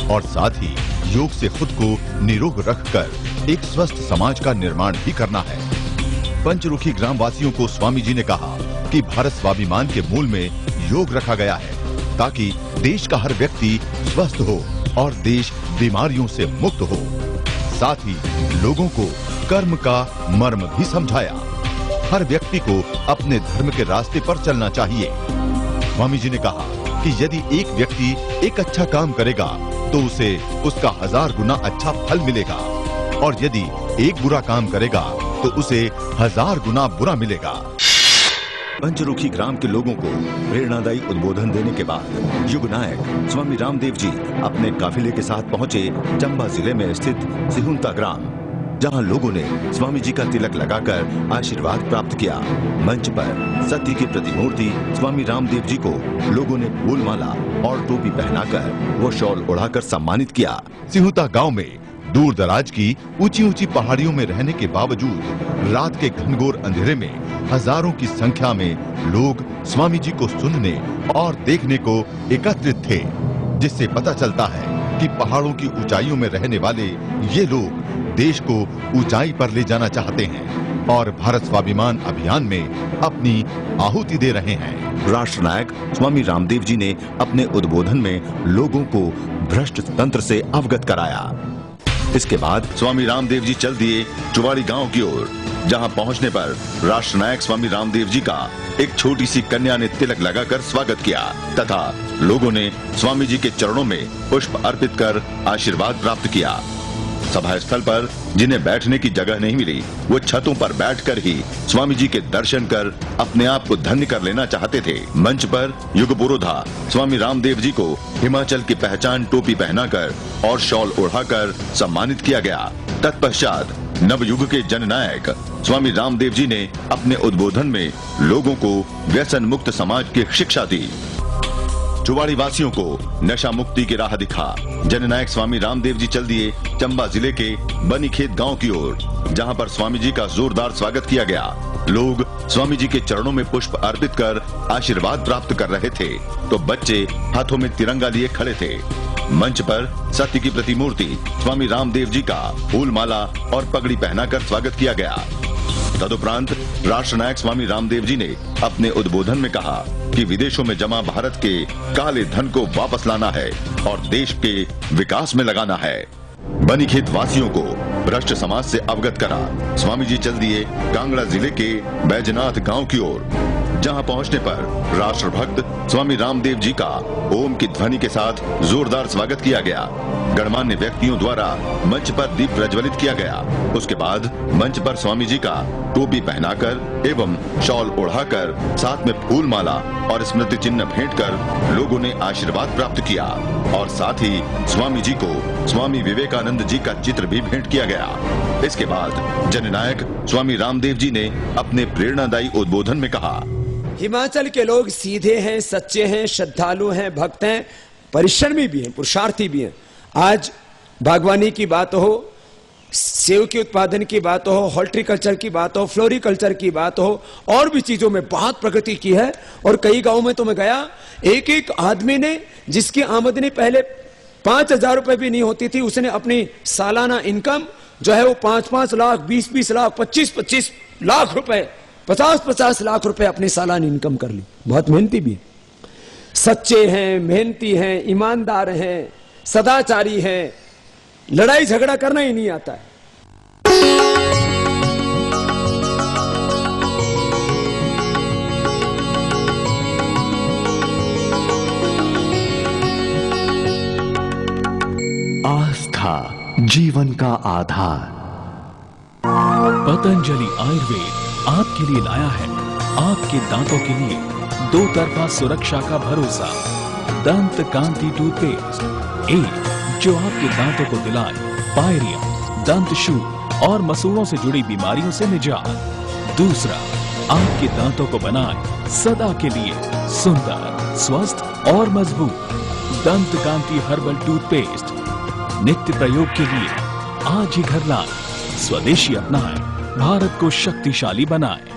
और साथ ही योग से खुद को निरोग रखकर एक स्वस्थ समाज का निर्माण भी करना है। पंचरुखी ग्राम वासियों को स्वामी जी ने कहा कि भारत स्वाभिमान के मूल में योग रखा गया है, ताकि देश का हर व्यक्ति स्वस्थ हो और देश बीमारियों से मुक्त हो। साथ ही लोगों को कर्म का मर्म भी समझाया। हर व्यक्ति को अपने धर्म के रास्ते पर चलना चाहिए। स्वामी जी ने कहा कि यदि एक व्यक्ति एक अच्छा काम करेगा तो उसे उसका 1000 गुना अच्छा फल मिलेगा, और यदि एक बुरा काम करेगा तो उसे 1000 गुना बुरा मिलेगा। पंचरुखी ग्राम के लोगों को प्रेरणादायी उद्बोधन देने के बाद युग नायक स्वामी रामदेव जी अपने काफिले के साथ पहुंचे चंबा जिले में स्थित सिहुंता ग्राम, जहां लोगों ने स्वामी जी का तिलक लगाकर आशीर्वाद प्राप्त किया। मंच पर सती की प्रतिमूर्ति स्वामी रामदेव जी को लोगों ने फूलमाला और टोपी पहनाकर वो शॉल ओढ़ाकर सम्मानित किया। सिहुंता गांव में दूर दराज की ऊंची ऊंची पहाड़ियों में रहने के बावजूद रात के घनघोर अंधेरे में हजारों की संख्या में लोग स्वामी जी को सुनने और देखने को एकत्रित थे, जिससे पता चलता है कि पहाड़ों की ऊंचाइयों में रहने वाले ये लोग देश को ऊंचाई पर ले जाना चाहते हैं और भारत स्वाभिमान अभियान में अपनी आहुति दे रहे हैं। राष्ट्र नायक स्वामी रामदेव जी ने अपने उद्बोधन में लोगों को भ्रष्ट तंत्र से अवगत कराया। इसके बाद स्वामी रामदेव जी चल दिए चुवाड़ी गांव की ओर, जहां पहुंचने पर राष्ट्र नायक स्वामी रामदेव जी का एक छोटी सी कन्या ने तिलक लगाकर स्वागत किया तथा लोगों ने स्वामी जी के चरणों में पुष्प अर्पित कर आशीर्वाद प्राप्त किया। सभा स्थल पर जिन्हें बैठने की जगह नहीं मिली, वो छतों पर बैठकर ही स्वामी जी के दर्शन कर अपने आप को धन्य कर लेना चाहते थे। मंच पर युग पुरोधा स्वामी रामदेव जी को हिमाचल की पहचान टोपी पहनाकर और शॉल ओढ़ाकर सम्मानित किया गया। तत्पश्चात नवयुग के जननायक स्वामी रामदेव जी ने अपने उद्बोधन में लोगों को व्यसन मुक्त समाज की शिक्षा दी। चुवाड़ी वासियों को नशा मुक्ति की राह दिखा। जननायक स्वामी रामदेव जी चल दिए चंबा जिले के बनीखेत गांव की ओर, जहां पर स्वामी जी का जोरदार स्वागत किया गया। लोग स्वामी जी के चरणों में पुष्प अर्पित कर आशीर्वाद प्राप्त कर रहे थे, तो बच्चे हाथों में तिरंगा लिए खड़े थे। मंच पर सत्य की प्रतिमूर्ति स्वामी रामदेव जी का फूल माला और पगड़ी पहनाकर स्वागत किया गया। तदुपरांत राष्ट्रनायक स्वामी रामदेव जी ने अपने उद्बोधन में कहा कि विदेशों में जमा भारत के काले धन को वापस लाना है और देश के विकास में लगाना है। बनीखेत वासियों को भ्रष्ट समाज से अवगत करा। स्वामी जी चल दिए कांगड़ा जिले के बैजनाथ गांव की ओर, जहां पहुंचने पर राष्ट्रभक्त स्वामी रामदेव जी का ओम की ध्वनि के साथ जोरदार स्वागत किया गया। गणमान्य व्यक्तियों द्वारा मंच पर दीप प्रज्वलित किया गया। उसके बाद मंच पर स्वामी जी का टोपी पहनाकर एवं शॉल ओढ़ाकर साथ में फूल माला और स्मृति चिन्ह भेंट कर लोगों ने आशीर्वाद प्राप्त किया और साथ ही स्वामी जी को स्वामी विवेकानंद जी का चित्र भी भेंट किया गया। इसके बाद जननायक स्वामी रामदेव जी ने अपने प्रेरणादायी उद्बोधन में कहा, हिमाचल के लोग सीधे हैं, सच्चे हैं, श्रद्धालु हैं, भक्त हैं, परिश्रमी भी हैं, पुरुषार्थी भी हैं। आज बागवानी की बात हो, सेव के उत्पादन की बात हो, हॉर्टिकल्चर की बात हो, फ्लोरिकल्चर की बात हो, और भी चीजों में बहुत प्रगति की है। और कई गांवों में तो मैं गया, एक एक आदमी ने जिसकी आमदनी पहले 5,000 रुपए भी नहीं होती थी, उसने अपनी सालाना इनकम जो है वो 5-5 लाख, 20-20 लाख, 25-25 लाख रुपए, 50-50 लाख रुपए अपनी सालाना इनकम कर ली। बहुत मेहनती भी, सच्चे हैं, मेहनती हैं, ईमानदार हैं, सदाचारी हैं, लड़ाई झगड़ा करना ही नहीं आता है। आस्था जीवन का आधार। पतंजलि आयुर्वेद आपके लिए लाया है आपके दांतों के लिए दो तरफा सुरक्षा का भरोसा, दंत कांति टूथपेस्ट। एक जो आपके दांतों को दिलाए पायरिया, दंत शूल और मसूड़ों से जुड़ी बीमारियों से निजात। दूसरा आपके दांतों को बनाए सदा के लिए सुंदर, स्वस्थ और मजबूत। दंत कांति हर्बल टूथपेस्ट नित्य प्रयोग के लिए आज ही घर लाएं, स्वदेशी अपनाएं, भारत को शक्तिशाली बनाएं।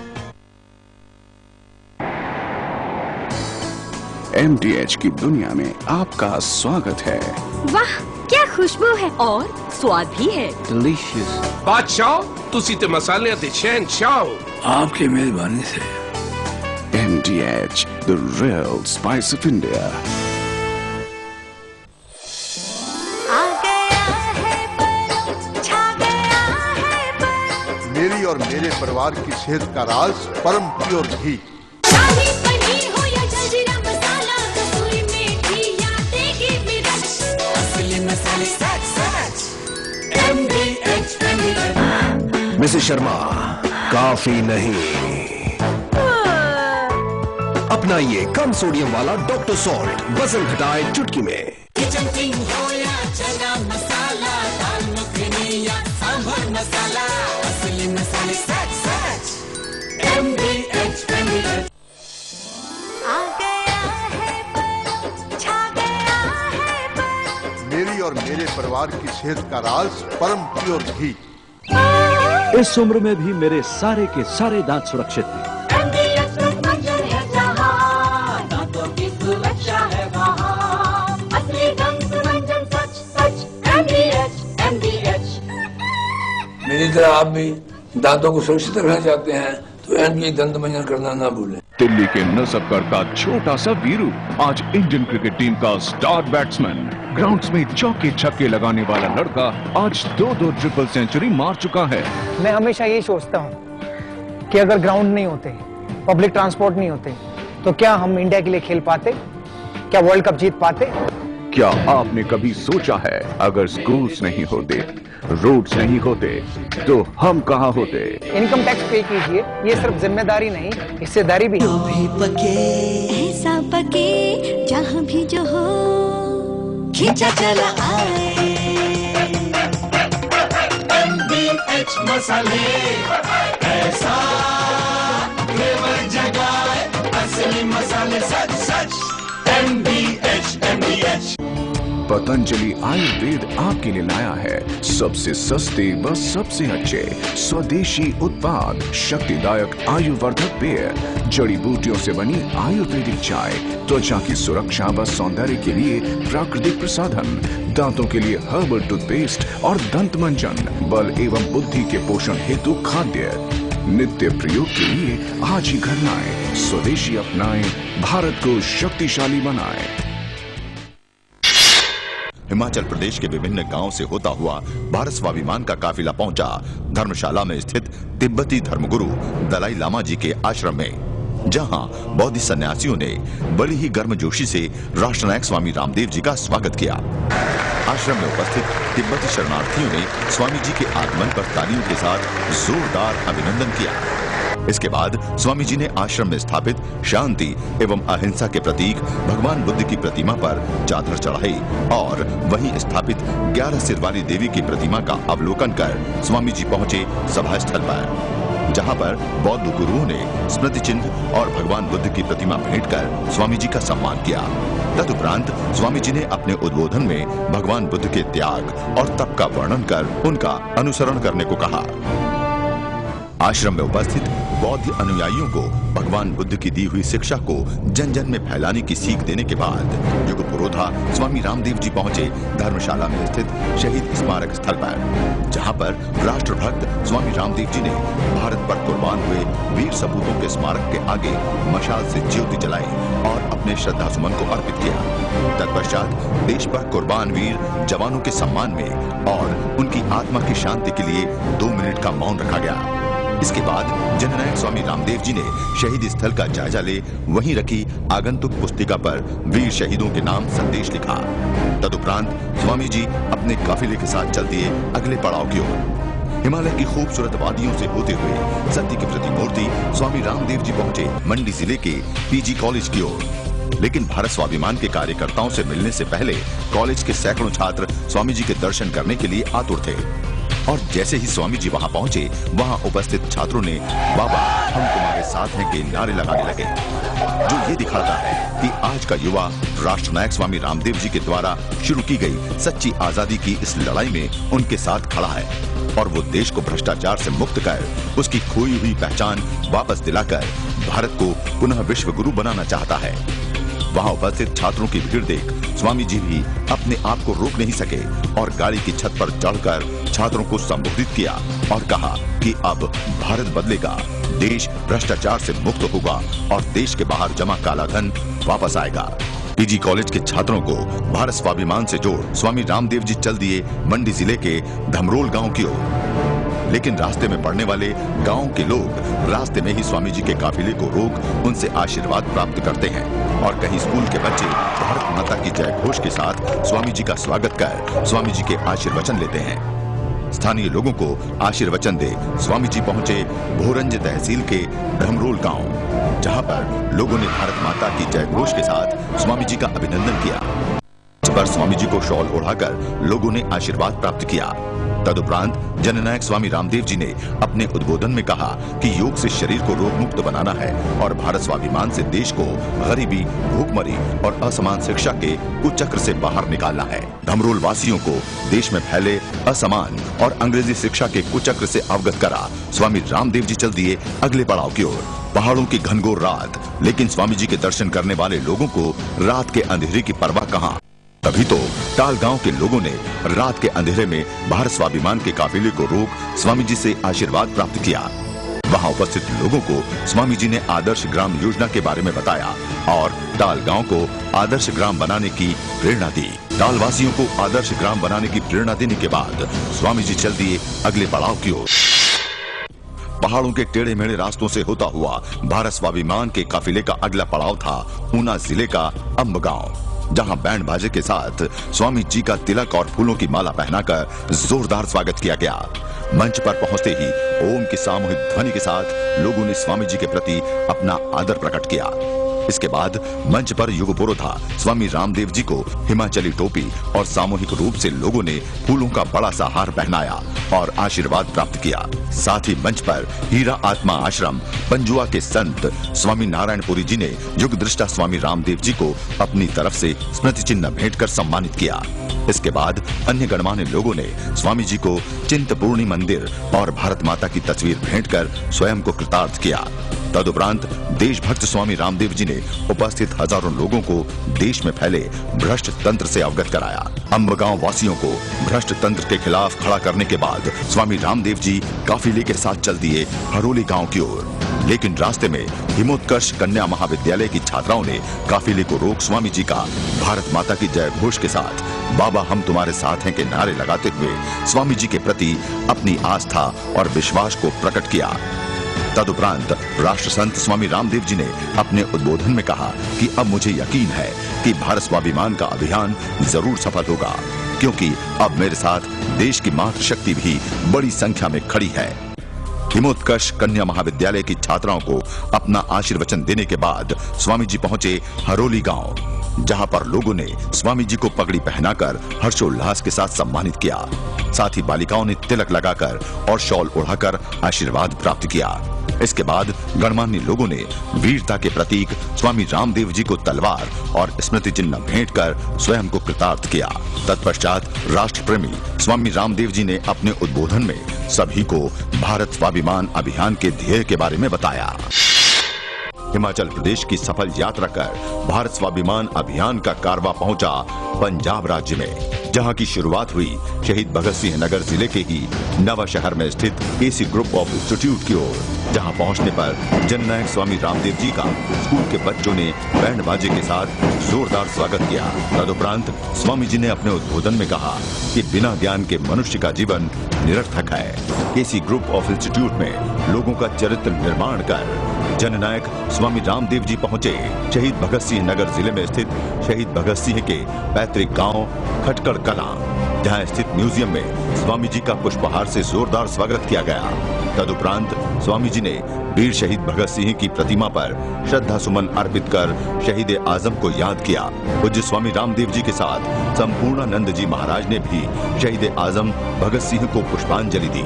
MDH की दुनिया में आपका स्वागत है। वाह क्या खुशबू है और स्वाद भी है। डिलीशियस। बादशाह तुसी ते मसाले ते शहंशाह आपकी मेहरबानी से। MDH, the real spice of India। मेरी और मेरे परिवार की सेहत का राज परम प्योर घी। शाही पनीर हो या जलजीरा मसाला, कसूरी मेथी या देगी मिर्च, असली मसाले सच। MDH। मिसेस शर्मा, काफी नहीं, अपनाइए कम सोडियम वाला डॉक्टर सॉल्ट, वजन घटाए चुटकी में। किचन किंग हो या चना मसाला, दाल मखनी या सांभर मसाला, असली मसाले सच। MDH। आ गया है पर, छा गया है पर। मेरी और मेरे परिवार की सेहत का राज परम प्योर घी। इस उम्र में भी मेरे सारे के सारे दांत सुरक्षित हैं। MDH मंजन है जहां, दांतों की सुरक्षा है वहां, असली दंत मंजन सच। MDH। मेरी तरह आप भी दांतों को सुरक्षित रखना चाहते हैं तो MDH दंत मंजन करना ना भूलें। दिल्ली के नसबगढ़ का छोटा सा वीरू आज इंडियन क्रिकेट टीम का स्टार बैट्समैन, ग्राउंड्स में चौके छक्के लगाने वाला लड़का आज 2 ट्रिपल सेंचुरी मार चुका है। मैं हमेशा यही सोचता हूँ कि अगर ग्राउंड नहीं होते, पब्लिक ट्रांसपोर्ट नहीं होते, तो क्या हम इंडिया के लिए खेल पाते? क्या वर्ल्ड कप जीत पाते? क्या आपने कभी सोचा है अगर स्कूल्स नहीं होते, रोड्स नहीं होते, तो हम कहाँ होते? इनकम टैक्स पे कीजिए, ये सिर्फ जिम्मेदारी नहीं, हिस्सेदारी भी है। ऐसा पके जहाँ भी जो हो, खींचा चला आए। MDH मसाले ऐसा फ्लेवर जगाए, असली मसाले सच। MBH पतंजलि आयुर्वेद आपके लिए लाया है सबसे सस्ते व सबसे अच्छे स्वदेशी उत्पाद शक्तिदायक आयुर्वर्धक पेय, जड़ी बूटियों से बनी आयुर्वेदिक चाय, त्वचा की सुरक्षा व सौंदर्य के लिए प्राकृतिक प्रसाधन, दांतों के लिए हर्बल टूथपेस्ट और दंत मंजन, बल एवं बुद्धि के पोषण हेतु खाद्य, नित्य प्रयोग के लिए आज ही घर लाएं, स्वदेशी अपनाएं, भारत को शक्तिशाली बनाएं। हिमाचल प्रदेश के विभिन्न गांवों से होता हुआ भारत स्वाभिमान का काफिला पहुंचा धर्मशाला में स्थित तिब्बती धर्मगुरु दलाई लामा जी के आश्रम में, जहां बौद्ध सन्यासियों ने बड़ी ही गर्मजोशी से राष्ट्रनायक स्वामी रामदेव जी का स्वागत किया। आश्रम में उपस्थित तिब्बती शरणार्थियों ने स्वामी जी के आगमन पर तालियों के साथ जोरदार अभिनंदन किया। इसके बाद स्वामी जी ने आश्रम में स्थापित शांति एवं अहिंसा के प्रतीक भगवान बुद्ध की प्रतिमा पर चादर चढ़ाई और वहीं स्थापित 11 सिर वाली देवी की प्रतिमा का अवलोकन कर स्वामी जी पहुंचे सभा स्थल पर, जहां पर बौद्ध गुरुओं ने स्मृति चिन्ह और भगवान बुद्ध की प्रतिमा भेंट कर स्वामी जी का सम्मान किया। तदुपरांत स्वामी जी ने अपने उद्बोधन में भगवान बुद्ध के त्याग और तप का वर्णन कर उनका अनुसरण करने को कहा। आश्रम में उपस्थित बौद्ध अनुयायियों को भगवान बुद्ध की दी हुई शिक्षा को जन जन में फैलाने की सीख देने के बाद युग पुरोधा स्वामी रामदेव जी पहुंचे धर्मशाला में स्थित शहीद स्मारक स्थल पर, जहां पर राष्ट्रभक्त स्वामी रामदेव जी ने भारत पर कुर्बान हुए वीर सपूतों के स्मारक के आगे मशाल से ज्योति जलाई और अपने श्रद्धा सुमन को अर्पित किया। तत्पश्चात देश पर कुर्बान वीर जवानों के सम्मान में और उनकी आत्मा की शांति के लिए 2 मिनट का मौन रखा गया। इसके बाद जननायक स्वामी रामदेव जी ने शहीद स्थल का जायजा ले वहीं रखी आगंतुक पुस्तिका पर वीर शहीदों के नाम संदेश लिखा। तदुपरांत स्वामी जी अपने काफिले के साथ चल दिए अगले पड़ाव की ओर। हिमालय की खूबसूरत वादियों से होते हुए सत्य की प्रतिमूर्ति स्वामी रामदेव जी पहुंचे मंडी जिले के पीजी कॉलेज की ओर। लेकिन भारत स्वाभिमान के कार्यकर्ताओं से मिलने से पहले कॉलेज के सैकड़ों छात्र स्वामी जी के दर्शन करने के लिए आतुर थे और जैसे ही स्वामी जी वहां पहुंचे, वहां उपस्थित छात्रों ने बाबा हम तुम्हारे साथ हैं के नारे लगाने लगे, जो ये दिखाता है कि आज का युवा राष्ट्रनायक स्वामी रामदेव जी के द्वारा शुरू की गई सच्ची आजादी की इस लड़ाई में उनके साथ खड़ा है और वो देश को भ्रष्टाचार से मुक्त कर उसकी खोई हुई पहचान वापस दिलाकर भारत को पुनः विश्व गुरु बनाना चाहता है। वहां उपस्थित छात्रों की भीड़ देख स्वामी जी भी अपने आप को रोक नहीं सके और गाड़ी की छत पर चढ़कर छात्रों को संबोधित किया और कहा कि अब भारत बदलेगा, देश भ्रष्टाचार से मुक्त होगा और देश के बाहर जमा काला धन वापस आएगा। पीजी कॉलेज के छात्रों को भारत स्वाभिमान से जोड़ स्वामी रामदेव जी चल दिए मंडी जिले के धमरोल गांव की ओर। लेकिन रास्ते में पड़ने वाले गांव के लोग रास्ते में ही स्वामी जी के काफिले को रोक उनसे आशीर्वाद प्राप्त करते हैं और कहीं स्कूल के बच्चे भारत माता की जय घोष के साथ स्वामी जी का स्वागत कर स्वामी जी के आशीर्वचन लेते हैं। स्थानीय लोगों को आशीर्वचन दे स्वामी जी पहुंचे भोरंज तहसील के धमरोल गांव, जहां पर लोगों ने भारत माता की जय घोष के साथ स्वामी जी का अभिनंदन किया। इस पर स्वामी जी को शॉल ओढ़ाकर लोगों ने आशीर्वाद प्राप्त किया। तदुपरांत जननायक स्वामी रामदेव जी ने अपने उद्बोधन में कहा कि योग से शरीर को रोग मुक्त बनाना है और भारत स्वाभिमान से देश को गरीबी, भूखमरी और असमान शिक्षा के कुचक्र से बाहर निकालना है। धमरोल वासियों को देश में फैले असमान और अंग्रेजी शिक्षा के कुचक्र से अवगत करा स्वामी रामदेव जी चल दिए अगले पड़ाव की ओर। पहाड़ों की घनघोर रात, लेकिन स्वामी जी के दर्शन करने वाले लोगों को रात के अंधेरे की परवाह कहां। तभी तो टाल गांव के लोगों ने रात के अंधेरे में भारत स्वाभिमान के काफिले को रोक स्वामी जी से आशीर्वाद प्राप्त किया। वहां उपस्थित लोगों को स्वामी जी ने आदर्श ग्राम योजना के बारे में बताया और टाल गांव को आदर्श ग्राम बनाने की प्रेरणा दी। टाल वासियों को आदर्श ग्राम बनाने की प्रेरणा देने के बाद स्वामी जी चल दिए अगले पड़ाव की ओर। पहाड़ों के टेढ़े मेढ़े रास्तों से होता हुआ भारत स्वाभिमान के काफिले का अगला पड़ाव था ऊना जिले का अंब गांव, जहां बैंड बाजे के साथ स्वामी जी का तिलक और फूलों की माला पहनाकर जोरदार स्वागत किया गया। मंच पर पहुंचते ही ओम की सामूहिक ध्वनि के साथ लोगों ने स्वामी जी के प्रति अपना आदर प्रकट किया। इसके बाद मंच पर युग पुरोधा स्वामी रामदेव जी को हिमाचली टोपी और सामूहिक रूप से लोगों ने फूलों का बड़ा सा हार पहनाया और आशीर्वाद प्राप्त किया। साथ ही मंच पर हीरा आत्मा आश्रम पंजुआ के संत स्वामी नारायणपुरी जी ने युग दृष्टा स्वामी रामदेव जी को अपनी तरफ से स्मृति चिन्ह भेंट कर सम्मानित किया। इसके बाद अन्य गणमान्य लोगों ने स्वामी जी को चिंतपूर्णी मंदिर और भारत माता की तस्वीर भेंट कर स्वयं को कृतार्थ किया। तदुपरांत देशभक्त स्वामी रामदेव जी ने उपस्थित हजारों लोगों को देश में फैले भ्रष्ट तंत्र से अवगत कराया। अंबगांव वासियों को भ्रष्ट तंत्र के खिलाफ खड़ा करने के बाद स्वामी रामदेव जी काफिले के साथ चल दिए हरोली गांव की ओर, लेकिन रास्ते में हिमोत्कर्ष कन्या महाविद्यालय की छात्राओं ने काफिले को रोक स्वामी जी का भारत माता की जय घोष के साथ बाबा हम तुम्हारे साथ हैं के नारे लगाते हुए स्वामी जी के प्रति अपनी आस्था और विश्वास को प्रकट किया। तदुपरांत राष्ट्र संत स्वामी रामदेव जी ने अपने उद्बोधन में कहा कि अब मुझे यकीन है कि भारत स्वाभिमान का अभियान जरूर सफल होगा, क्योंकि अब मेरे साथ देश की मातृशक्ति भी बड़ी संख्या में खड़ी है। हिमोत्कर्ष कन्या महाविद्यालय की छात्राओं को अपना आशीर्वचन देने के बाद स्वामी जी पहुंचे हरोली गांव, जहां पर लोगों ने स्वामी जी को पगड़ी पहनाकर हर्षोल्लास के साथ सम्मानित किया। साथ ही बालिकाओं ने तिलक लगाकर और शॉल ओढ़ाकर आशीर्वाद प्राप्त किया। इसके बाद गणमान्य लोगों ने वीरता के प्रतीक स्वामी रामदेव जी को तलवार और स्मृति चिन्ह भेंट कर स्वयं को कृतार्थ किया। तत्पश्चात राष्ट्र प्रेमी स्वामी रामदेव जी ने अपने उद्बोधन में सभी को भारत स्वाभिमान अभियान के ध्येय के बारे में बताया। हिमाचल प्रदेश की सफल यात्रा कर भारत स्वाभिमान अभियान का कारवा पहुंचा पंजाब राज्य में, जहां की शुरुआत हुई शहीद भगत सिंह नगर जिले के ही नवा शहर में स्थित एसी ग्रुप ऑफ इंस्टीट्यूट की ओर, जहां पहुंचने पर जननायक स्वामी रामदेव जी का स्कूल के बच्चों ने बैंड बाजे के साथ जोरदार स्वागत किया। तदुपरांत स्वामी जी ने अपने उद्बोधन में कहा कि बिना ज्ञान के मनुष्य का जीवन निरर्थक है। एसी ग्रुप ऑफ इंस्टीट्यूट में लोगों का चरित्र निर्माण कर जननायक स्वामी रामदेव जी पहुंचे शहीद भगत सिंह नगर जिले में स्थित शहीद भगत सिंह के पैतृक गांव खटकड़ कलां, जहां स्थित म्यूजियम में स्वामी जी का पुष्पहार से जोरदार स्वागत किया गया। तदुपरांत स्वामी जी ने वीर शहीद भगत सिंह की प्रतिमा पर श्रद्धा सुमन अर्पित कर शहीद आजम को याद किया। पूज्य स्वामी रामदेव जी के साथ संपूर्णानंद जी महाराज ने भी शहीद आजम भगत सिंह को पुष्पांजलि दी।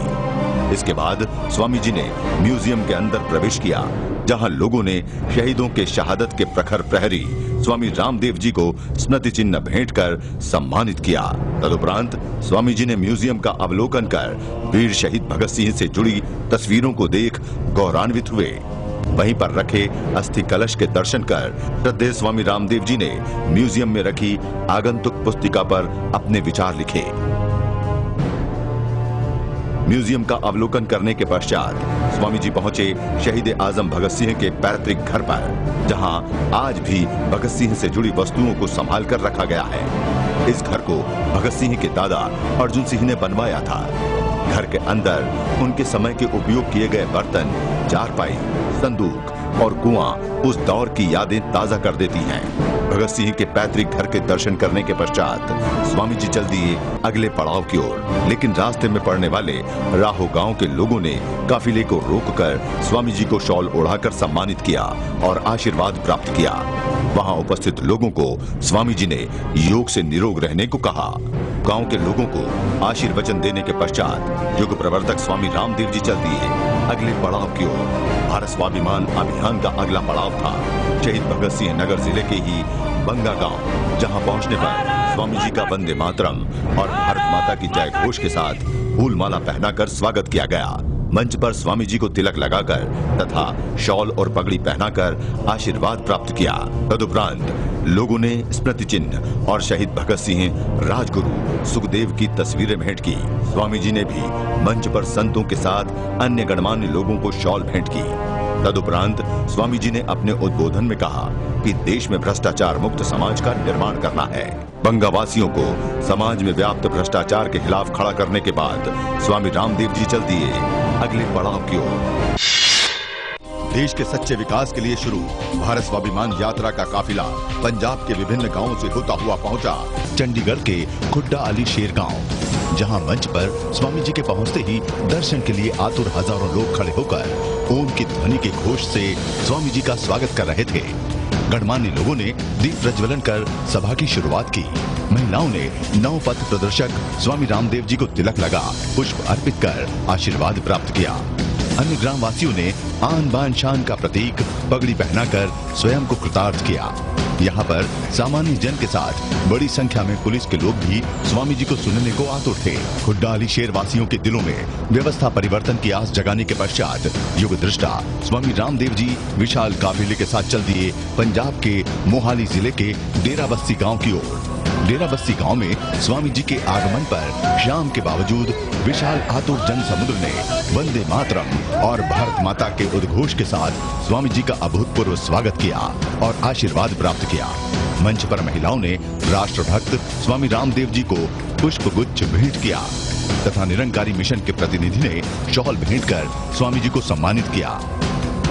इसके बाद स्वामी जी ने म्यूजियम के अंदर प्रवेश किया, जहां लोगों ने शहीदों के शहादत के प्रखर प्रहरी स्वामी रामदेव जी को स्मृति चिन्ह भेंट कर सम्मानित किया। तदुपरांत स्वामी जी ने म्यूजियम का अवलोकन कर वीर शहीद भगत सिंह से जुड़ी तस्वीरों को देख गौरवान्वित हुए। वहीं पर रखे अस्थि कलश के दर्शन कर श्रद्धेय स्वामी रामदेव जी ने म्यूजियम में रखी आगंतुक पुस्तिका पर अपने विचार लिखे। म्यूजियम का अवलोकन करने के पश्चात स्वामी जी पहुंचे शहीद आजम भगत सिंह के पैतृक घर पर, जहां आज भी भगत सिंह से जुड़ी वस्तुओं को संभाल कर रखा गया है। इस घर को भगत सिंह के दादा अर्जुन सिंह ने बनवाया था। घर के अंदर उनके समय के उपयोग किए गए बर्तन, चारपाई, संदूक और कुआं उस दौर की यादें ताजा कर देती हैं। भगत सिंह के पैतृक घर के दर्शन करने के पश्चात स्वामी जी चल दिए अगले पड़ाव की ओर, लेकिन रास्ते में पड़ने वाले राहो गांव के लोगों ने काफिले को रोककर स्वामी जी को शॉल ओढ़ाकर सम्मानित किया और आशीर्वाद प्राप्त किया। वहां उपस्थित लोगों को स्वामी जी ने योग से निरोग रहने को कहा। गांव के लोगों को आशीर्वचन देने के पश्चात युग प्रवर्तक स्वामी रामदेव जी चल दिए अगले पड़ाव की ओर। भारत स्वाभिमान अभियान का अगला पड़ाव था शहीद भगत सिंह नगर जिले के ही बंगा गांव, जहां पहुंचने पर स्वामी जी का वंदे मातरम और भारत माता की जय घोष के साथ फूल माला पहनाकर स्वागत किया गया। मंच पर स्वामी जी को तिलक लगाकर तथा शॉल और पगड़ी पहनाकर आशीर्वाद प्राप्त किया। तदुपरांत लोगों ने स्मृति चिन्ह और शहीद भगत सिंह, राजगुरु सुखदेव की तस्वीरें भेंट की। स्वामी जी ने भी मंच पर संतों के साथ अन्य गणमान्य लोगों को शॉल भेंट की। तदुपरांत स्वामी जी ने अपने उद्बोधन में कहा कि देश में भ्रष्टाचार मुक्त समाज का निर्माण करना है। बंगावासियों को समाज में व्याप्त भ्रष्टाचार के खिलाफ खड़ा करने के बाद स्वामी रामदेव जी चल दिए अगले पड़ाव की ओर। देश के सच्चे विकास के लिए शुरू भारत स्वाभिमान यात्रा का काफिला पंजाब के विभिन्न गांवों से होता हुआ पहुंचा चंडीगढ़ के खुड्डा अली शेर गांव, जहां मंच पर स्वामी जी के पहुंचते ही दर्शन के लिए आतुर हजारों लोग खड़े होकर ओम की ध्वनि के घोष से स्वामी जी का स्वागत कर रहे थे। गणमान्य लोगों ने दीप प्रज्वलन कर सभा की शुरुआत की। महिलाओं ने नव पथ प्रदर्शक स्वामी रामदेव जी को तिलक लगा पुष्प अर्पित कर आशीर्वाद प्राप्त किया। अन्य ग्रामवासियों ने आन बान शान का प्रतीक पगड़ी पहनाकर स्वयं को कृतार्थ किया। यहाँ पर सामान्य जन के साथ बड़ी संख्या में पुलिस के लोग भी स्वामी जी को सुनने को आतुर थे। खुड्डाली शेर वासियों के दिलों में व्यवस्था परिवर्तन की आस जगाने के पश्चात युग दृष्टा स्वामी रामदेव जी विशाल काफिले के साथ चल दिए पंजाब के मोहाली जिले के डेरा बस्सी गांव की ओर। डेरा बस्सी गांव में स्वामी जी के आगमन पर शाम के बावजूद विशाल आतुर जन समुद्र ने वंदे मातरम और भारत माता के उद्घोष के साथ स्वामी जी का अभूतपूर्व स्वागत किया और आशीर्वाद प्राप्त किया। मंच पर महिलाओं ने राष्ट्रभक्त स्वामी रामदेव जी को पुष्प गुच्छ भेंट किया तथा निरंकारी मिशन के प्रतिनिधि ने शॉल भेंट कर स्वामी जी को सम्मानित किया।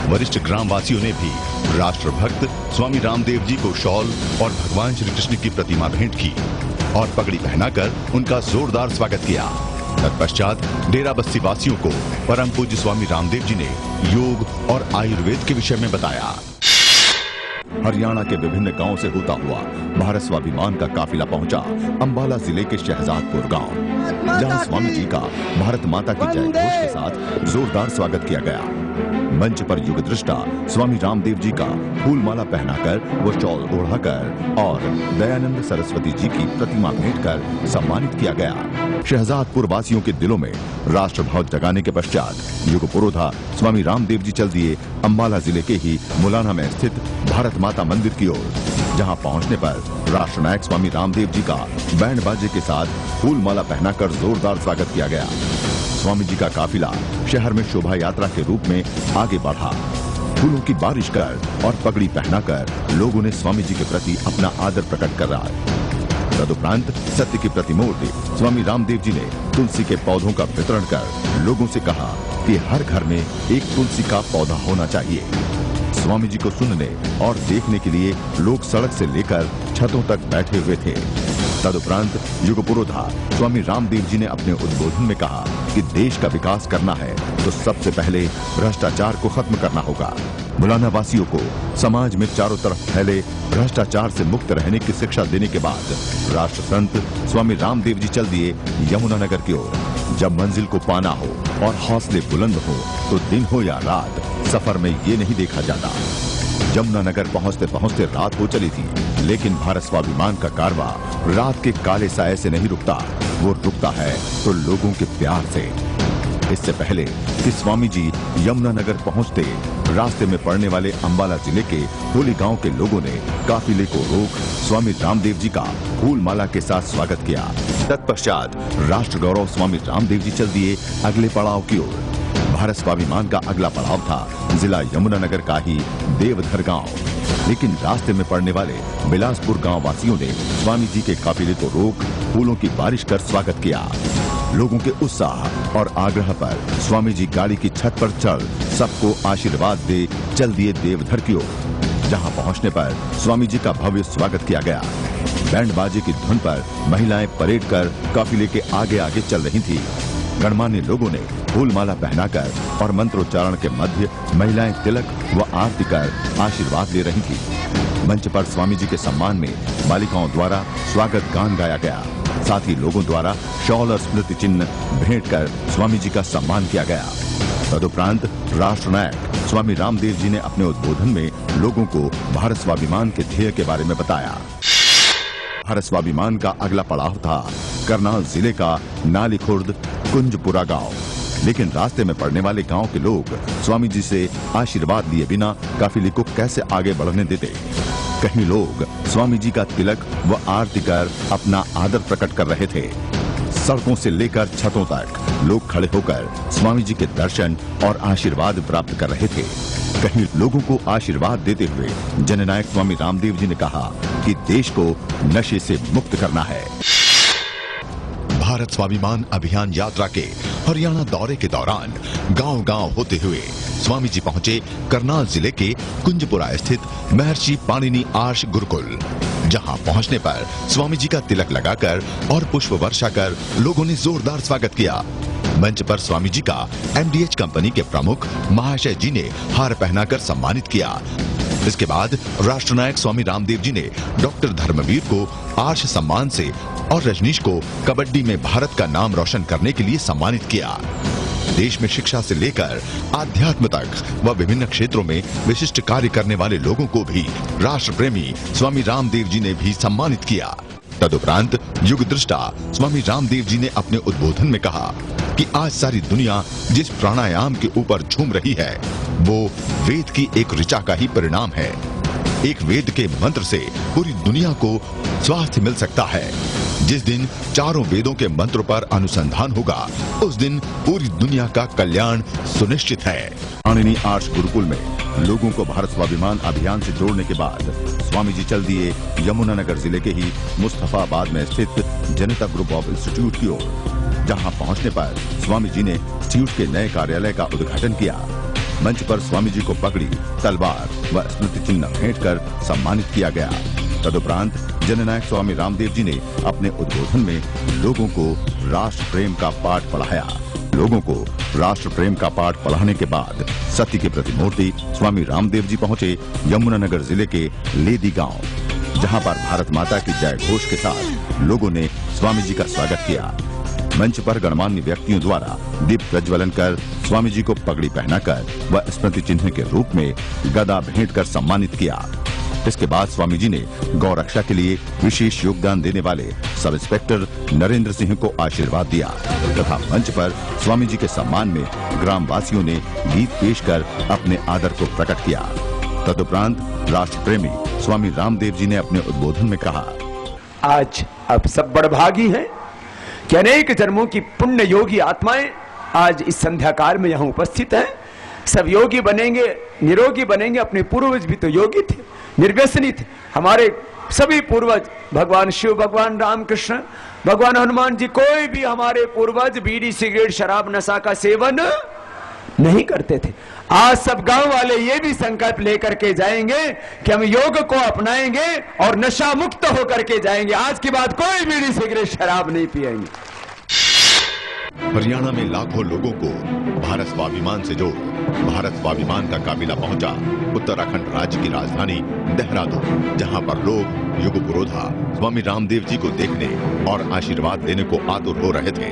वरिष्ठ ग्रामवासियों ने भी राष्ट्रभक्त स्वामी रामदेव जी को शॉल और भगवान श्री कृष्ण की प्रतिमा भेंट की और पगड़ी पहनाकर उनका जोरदार स्वागत किया। तत्पश्चात डेरा बस्सी वासियों को परम पूज्य स्वामी रामदेव जी ने योग और आयुर्वेद के विषय में बताया। हरियाणा के विभिन्न गांवों से होता हुआ भारत स्वाभिमान का काफिला पहुंचा अंबाला जिले के शहजादपुर गांव, जहां स्वामी जी का भारत माता की जय घोष के साथ जोरदार स्वागत किया गया। मंच पर युग दृष्टा स्वामी रामदेव जी का फूलमाला पहनाकर वो शॉल ओढ़ाकर और दयानंद सरस्वती जी की प्रतिमा भेंट कर सम्मानित किया गया। शहजादपुर वासियों के दिलों में राष्ट्रभाव जगाने के पश्चात युग पुरोधा स्वामी रामदेव जी चल दिए अंबाला जिले के ही मुलाना में स्थित भारत माता मंदिर की ओर, जहां पहुंचने पर राष्ट्रनायक स्वामी रामदेव जी का बैंड बाजे के साथ फूलमाला पहनाकर जोरदार स्वागत किया गया। स्वामी जी का काफिला शहर में शोभा यात्रा के रूप में आगे बढ़ा। फूलों की बारिश कर और पगड़ी पहनाकर लोगों ने स्वामी जी के प्रति अपना आदर प्रकट कर रहा है। तदुपरांत सत्य की प्रतिमूर्ति स्वामी रामदेव जी ने तुलसी के पौधों का वितरण कर लोगों से कहा कि हर घर में एक तुलसी का पौधा होना चाहिए। स्वामी जी को सुनने और देखने के लिए लोग सड़क से लेकर छतों तक बैठे हुए थे। तदुपरांत युग पुरोधा स्वामी रामदेव जी ने अपने उद्बोधन में कहा कि देश का विकास करना है तो सबसे पहले भ्रष्टाचार को खत्म करना होगा। मुलाना वासियों को समाज में चारों तरफ फैले भ्रष्टाचार से मुक्त रहने की शिक्षा देने के बाद राष्ट्र संत स्वामी रामदेव जी चल दिए यमुनानगर की ओर। जब मंजिल को पाना हो और हौसले बुलंद हो तो दिन हो या रात, सफर में ये नहीं देखा जाता। यमुनानगर पहुंचते पहुंचते रात हो चली थी, लेकिन भारत स्वाभिमान का कारवां रात के काले साये से नहीं रुकता, वो रुकता है तो लोगों के प्यार से। इससे पहले कि स्वामी जी यमुनानगर पहुंचते, रास्ते में पड़ने वाले अंबाला जिले के होली गांव के लोगों ने काफिले को रोक स्वामी रामदेव जी का फूलमाला के साथ स्वागत किया। तत्पश्चात राष्ट्र गौरव स्वामी रामदेव जी चल दिए अगले पड़ाव की ओर। भारत स्वाभिमान का अगला पड़ाव था जिला यमुनानगर का ही देवधर गांव, लेकिन रास्ते में पड़ने वाले बिलासपुर गांव वासियों ने स्वामी जी के काफिले को रोक फूलों की बारिश कर स्वागत किया। लोगों के उत्साह और आग्रह पर स्वामी जी गाड़ी की छत पर चढ़ सबको आशीर्वाद दे चल दिए देवधर की ओर, जहां पहुंचने पर स्वामी जी का भव्य स्वागत किया गया। बैंड बाजे की धुन पर महिलाएं परेड कर काफिले के आगे आगे चल रही थी। गणमान्य लोगों ने फूलमाला पहनाकर और मंत्रोच्चारण के मध्य महिलाएं तिलक व आरती कर आशीर्वाद ले रही थी। मंच पर स्वामी जी के सम्मान में बालिकाओं द्वारा स्वागत गान गाया गया। साथ ही लोगों द्वारा शॉल और स्मृति चिन्ह भेंट कर स्वामी जी का सम्मान किया गया। तदुपरांत राष्ट्रनायक स्वामी रामदेव जी ने अपने उद्बोधन में लोगों को भारत स्वाभिमान के ध्येय के बारे में बताया। भारत स्वाभिमान का अगला पड़ाव था करनाल जिले का नाली खुर्द कुंजपुरा गांव, लेकिन रास्ते में पड़ने वाले गांव के लोग स्वामी जी से आशीर्वाद लिए बिना काफिले को कैसे आगे बढ़ने देते। कहीं लोग स्वामी जी का तिलक व आरती कर अपना आदर प्रकट कर रहे थे। सड़कों से लेकर छतों तक लोग खड़े होकर स्वामी जी के दर्शन और आशीर्वाद प्राप्त कर रहे थे। कहीं लोगों को आशीर्वाद देते हुए जननायक स्वामी रामदेव जी ने कहा कि देश को नशे से मुक्त करना है। भारत स्वाभिमान अभियान यात्रा के हरियाणा दौरे के दौरान गांव-गांव होते हुए स्वामी जी पहुंचे करनाल जिले के कुंजपुरा स्थित महर्षि पाणिनि आर्ष गुरुकुल, जहां पहुंचने पर स्वामी जी का तिलक लगाकर और पुष्प वर्षा कर लोगों ने जोरदार स्वागत किया। मंच पर स्वामी जी का एमडीएच कंपनी के प्रमुख महाशय जी ने हार पहनाकर सम्मानित किया। इसके बाद राष्ट्रनायक स्वामी रामदेव जी ने डॉक्टर धर्मवीर को आर्ष सम्मान से और रजनीश को कबड्डी में भारत का नाम रोशन करने के लिए सम्मानित किया। देश में शिक्षा से लेकर आध्यात्म तक व विभिन्न क्षेत्रों में विशिष्ट कार्य करने वाले लोगों को भी राष्ट्र प्रेमी स्वामी रामदेव जी ने भी सम्मानित किया। तदुपरांत युग दृष्टा स्वामी रामदेव जी ने अपने उद्बोधन में कहा कि आज सारी दुनिया जिस प्राणायाम के ऊपर झूम रही है वो वेद की एक ऋचा का ही परिणाम है। एक वेद के मंत्र से पूरी दुनिया को स्वास्थ्य मिल सकता है। जिस दिन चारों वेदों के मंत्रों पर अनुसंधान होगा उस दिन पूरी दुनिया का कल्याण सुनिश्चित है। पाणिनि आर्ष गुरुकुल में लोगों को भारत स्वाभिमान अभियान से जोड़ने के बाद स्वामी जी चल दिए यमुनानगर जिले के ही मुस्तफाबाद में स्थित जनता ग्रुप ऑफ इंस्टीट्यूट की ओर, जहां पहुंचने पर स्वामी जी ने इंस्टीट्यूट के नए कार्यालय का उद्घाटन किया। मंच पर स्वामी जी को पगड़ी, तलवार व स्मृति चिन्ह भेंट कर सम्मानित किया गया। तदुपरांत जननायक स्वामी रामदेव जी ने अपने उद्बोधन में लोगों को राष्ट्र प्रेम का पाठ पढ़ाया। लोगों को राष्ट्र प्रेम का पाठ पढ़ाने के बाद सत्य की प्रतिमूर्ति स्वामी रामदेव जी पहुंचे यमुनानगर जिले के लेदी गांव, जहां पर भारत माता की जय घोष के साथ लोगों ने स्वामी जी का स्वागत किया। मंच पर गणमान्य व्यक्तियों द्वारा दीप प्रज्वलन कर स्वामी जी को पगड़ी पहनाकर व स्मृति चिन्ह के रूप में गदा भेंट कर सम्मानित किया। इसके बाद स्वामी जी ने गौ रक्षा के लिए विशेष योगदान देने वाले सब इंस्पेक्टर नरेंद्र सिंह को आशीर्वाद दिया तथा मंच पर स्वामी जी के सम्मान में ग्रामवासियों ने गीत पेश कर अपने आदर को प्रकट किया। तदुपरांत राष्ट्र प्रेमी स्वामी रामदेव जी ने अपने उद्बोधन में कहा, आज आप सब बड़भागी हैं कि अनेक जन्मों की पुण्य योगी आत्माएं आज इस संध्याकाल में यहाँ उपस्थित हैं। सब योगी बनेंगे, निरोगी बनेंगे। अपने पूर्वज भी तो योगी थे, निर्व्यसनी थे। हमारे सभी पूर्वज, भगवान शिव, भगवान रामकृष्ण, भगवान हनुमान जी, कोई भी हमारे पूर्वज बीड़ी, सिगरेट, शराब, नशा का सेवन नहीं करते थे। आज सब गांव वाले ये भी संकल्प लेकर के जाएंगे कि हम योग को अपनाएंगे और नशा मुक्त होकर के जाएंगे। आज के बाद कोई बीड़ी, सिगरेट, शराब नहीं पिएंगे। हरियाणा में लाखों लोगों को भारत स्वाभिमान से जोड़ भारत स्वाभिमान का काफिला पहुंचा उत्तराखंड राज्य की राजधानी देहरादून, जहां पर लोग युग पुरोधा स्वामी रामदेव जी को देखने और आशीर्वाद देने को आतुर हो रहे थे।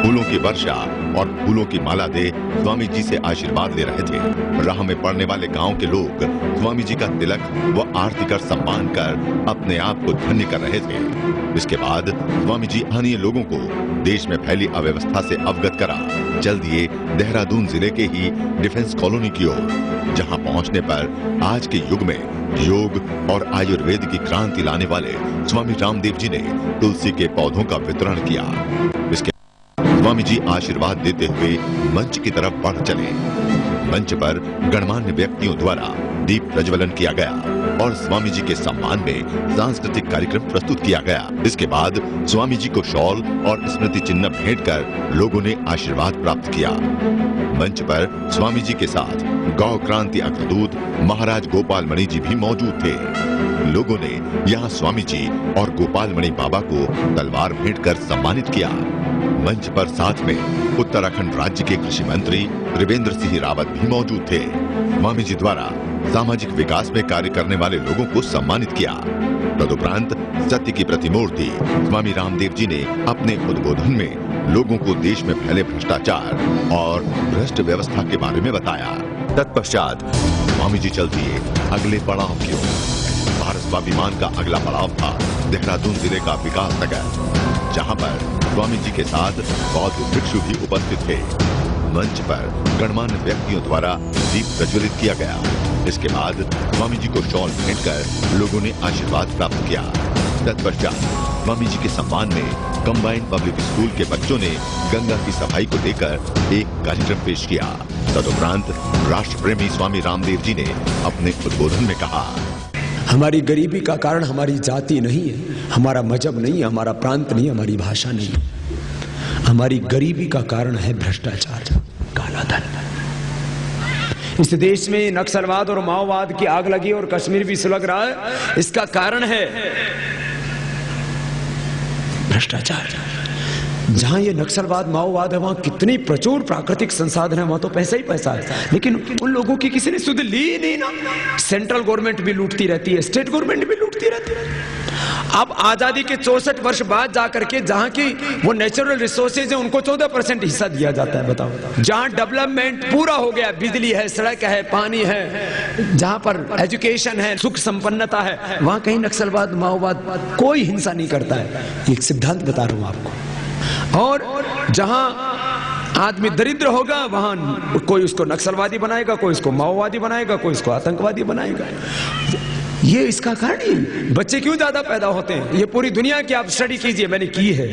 फूलों की वर्षा और फूलों की माला दे स्वामी जी से आशीर्वाद ले रहे थे। राह में पड़ने वाले गांव के लोग स्वामी जी का तिलक व आरती कर सम्मान कर अपने आप को धन्य कर रहे थे। इसके बाद स्वामी जी स्थानीय लोगों को देश में फैली अव्यवस्था से अवगत करा चल दिए देहरादून जिले के ही डिफेंस कॉलोनी की ओर, जहां पहुंचने पर आज के युग में योग और आयुर्वेद की क्रांति लाने वाले स्वामी रामदेव जी ने तुलसी के पौधों का वितरण किया। इसके स्वामी जी आशीर्वाद देते हुए मंच की तरफ बढ़ चले। मंच पर गणमान्य व्यक्तियों द्वारा दीप प्रज्वलन किया गया और स्वामी जी के सम्मान में सांस्कृतिक कार्यक्रम प्रस्तुत किया गया। इसके बाद स्वामी जी को शॉल और स्मृति चिन्ह भेंट कर लोगों ने आशीर्वाद प्राप्त किया। मंच पर स्वामी जी के साथ गौ क्रांति अग्रदूत महाराज गोपाल मणि जी भी मौजूद थे। लोगों ने यहाँ स्वामी जी और गोपाल मणि बाबा को तलवार भेंट कर सम्मानित किया। मंच पर साथ में उत्तराखंड राज्य के कृषि मंत्री त्रिवेंद्र सिंह रावत भी मौजूद थे। स्वामी जी द्वारा सामाजिक विकास में कार्य करने वाले लोगों को सम्मानित किया। तदुपरांत सत्य की प्रतिमूर्ति स्वामी रामदेव जी ने अपने उद्बोधन में लोगों को देश में फैले भ्रष्टाचार और भ्रष्ट व्यवस्था के बारे में बताया। तत्पश्चात स्वामी जी चल दिए अगले पड़ाव की ओर। भारत स्वाभिमान का अगला पड़ाव था देहरादून जिले का विकास नगर, जहां पर स्वामी जी के साथ बौद्ध भिक्षु भी उपस्थित थे। मंच पर गणमान्य व्यक्तियों द्वारा दीप प्रज्वलित किया गया। इसके बाद स्वामी जी को शॉल भेंट कर लोगों ने आशीर्वाद प्राप्त किया। तत्पश्चात स्वामी जी के सम्मान में कंबाइंड पब्लिक स्कूल के बच्चों ने गंगा की सफाई को लेकर एक कार्यक्रम पेश किया। तदुपरांत राष्ट्र प्रेमी स्वामी रामदेव जी ने अपने उद्बोधन में कहा, हमारी गरीबी का कारण हमारी जाति नहीं है, हमारा मजहब नहीं है, हमारा प्रांत नहीं, हमारी भाषा नहीं है। हमारी गरीबी का कारण है भ्रष्टाचार, काला धन। इस देश में नक्सलवाद और माओवाद की आग लगी और कश्मीर भी सुलग रहा है। इसका कारण है भ्रष्टाचार। जहां ये नक्सलवाद माओवाद है वहां कितनी प्रचुर प्राकृतिक संसाधन है, वहां तो पैसा ही पैसा है, लेकिन उन लोगों की किसी ने सुध ली ही नहीं ना। सेंट्रल गवर्नमेंट भी लूटती रहती है, स्टेट गवर्नमेंट भी लूटती रहती है। अब आजादी के 64 वर्ष बाद जाकर के जहां की वो नेचुरल रिसोर्सेज है उनको 14% हिस्सा दिया जाता है। बताओ, जहां डेवलपमेंट पूरा हो गया, बिजली है, सड़क है, पानी है, जहां पर एजुकेशन है, सुख संपन्नता है, वहां कहीं नक्सलवाद माओवाद कोई हिंसा नहीं करता है। एक सिद्धांत बता रहा हूं आपको। और जहां आदमी दरिद्र होगा वहां कोई उसको नक्सलवादी बनाएगा, कोई उसको माओवादी बनाएगा, कोई उसको आतंकवादी बनाएगा। ये इसका कारण ही बच्चे क्यों ज्यादा पैदा होते हैं, ये पूरी दुनिया की आप स्टडी कीजिए, मैंने की है।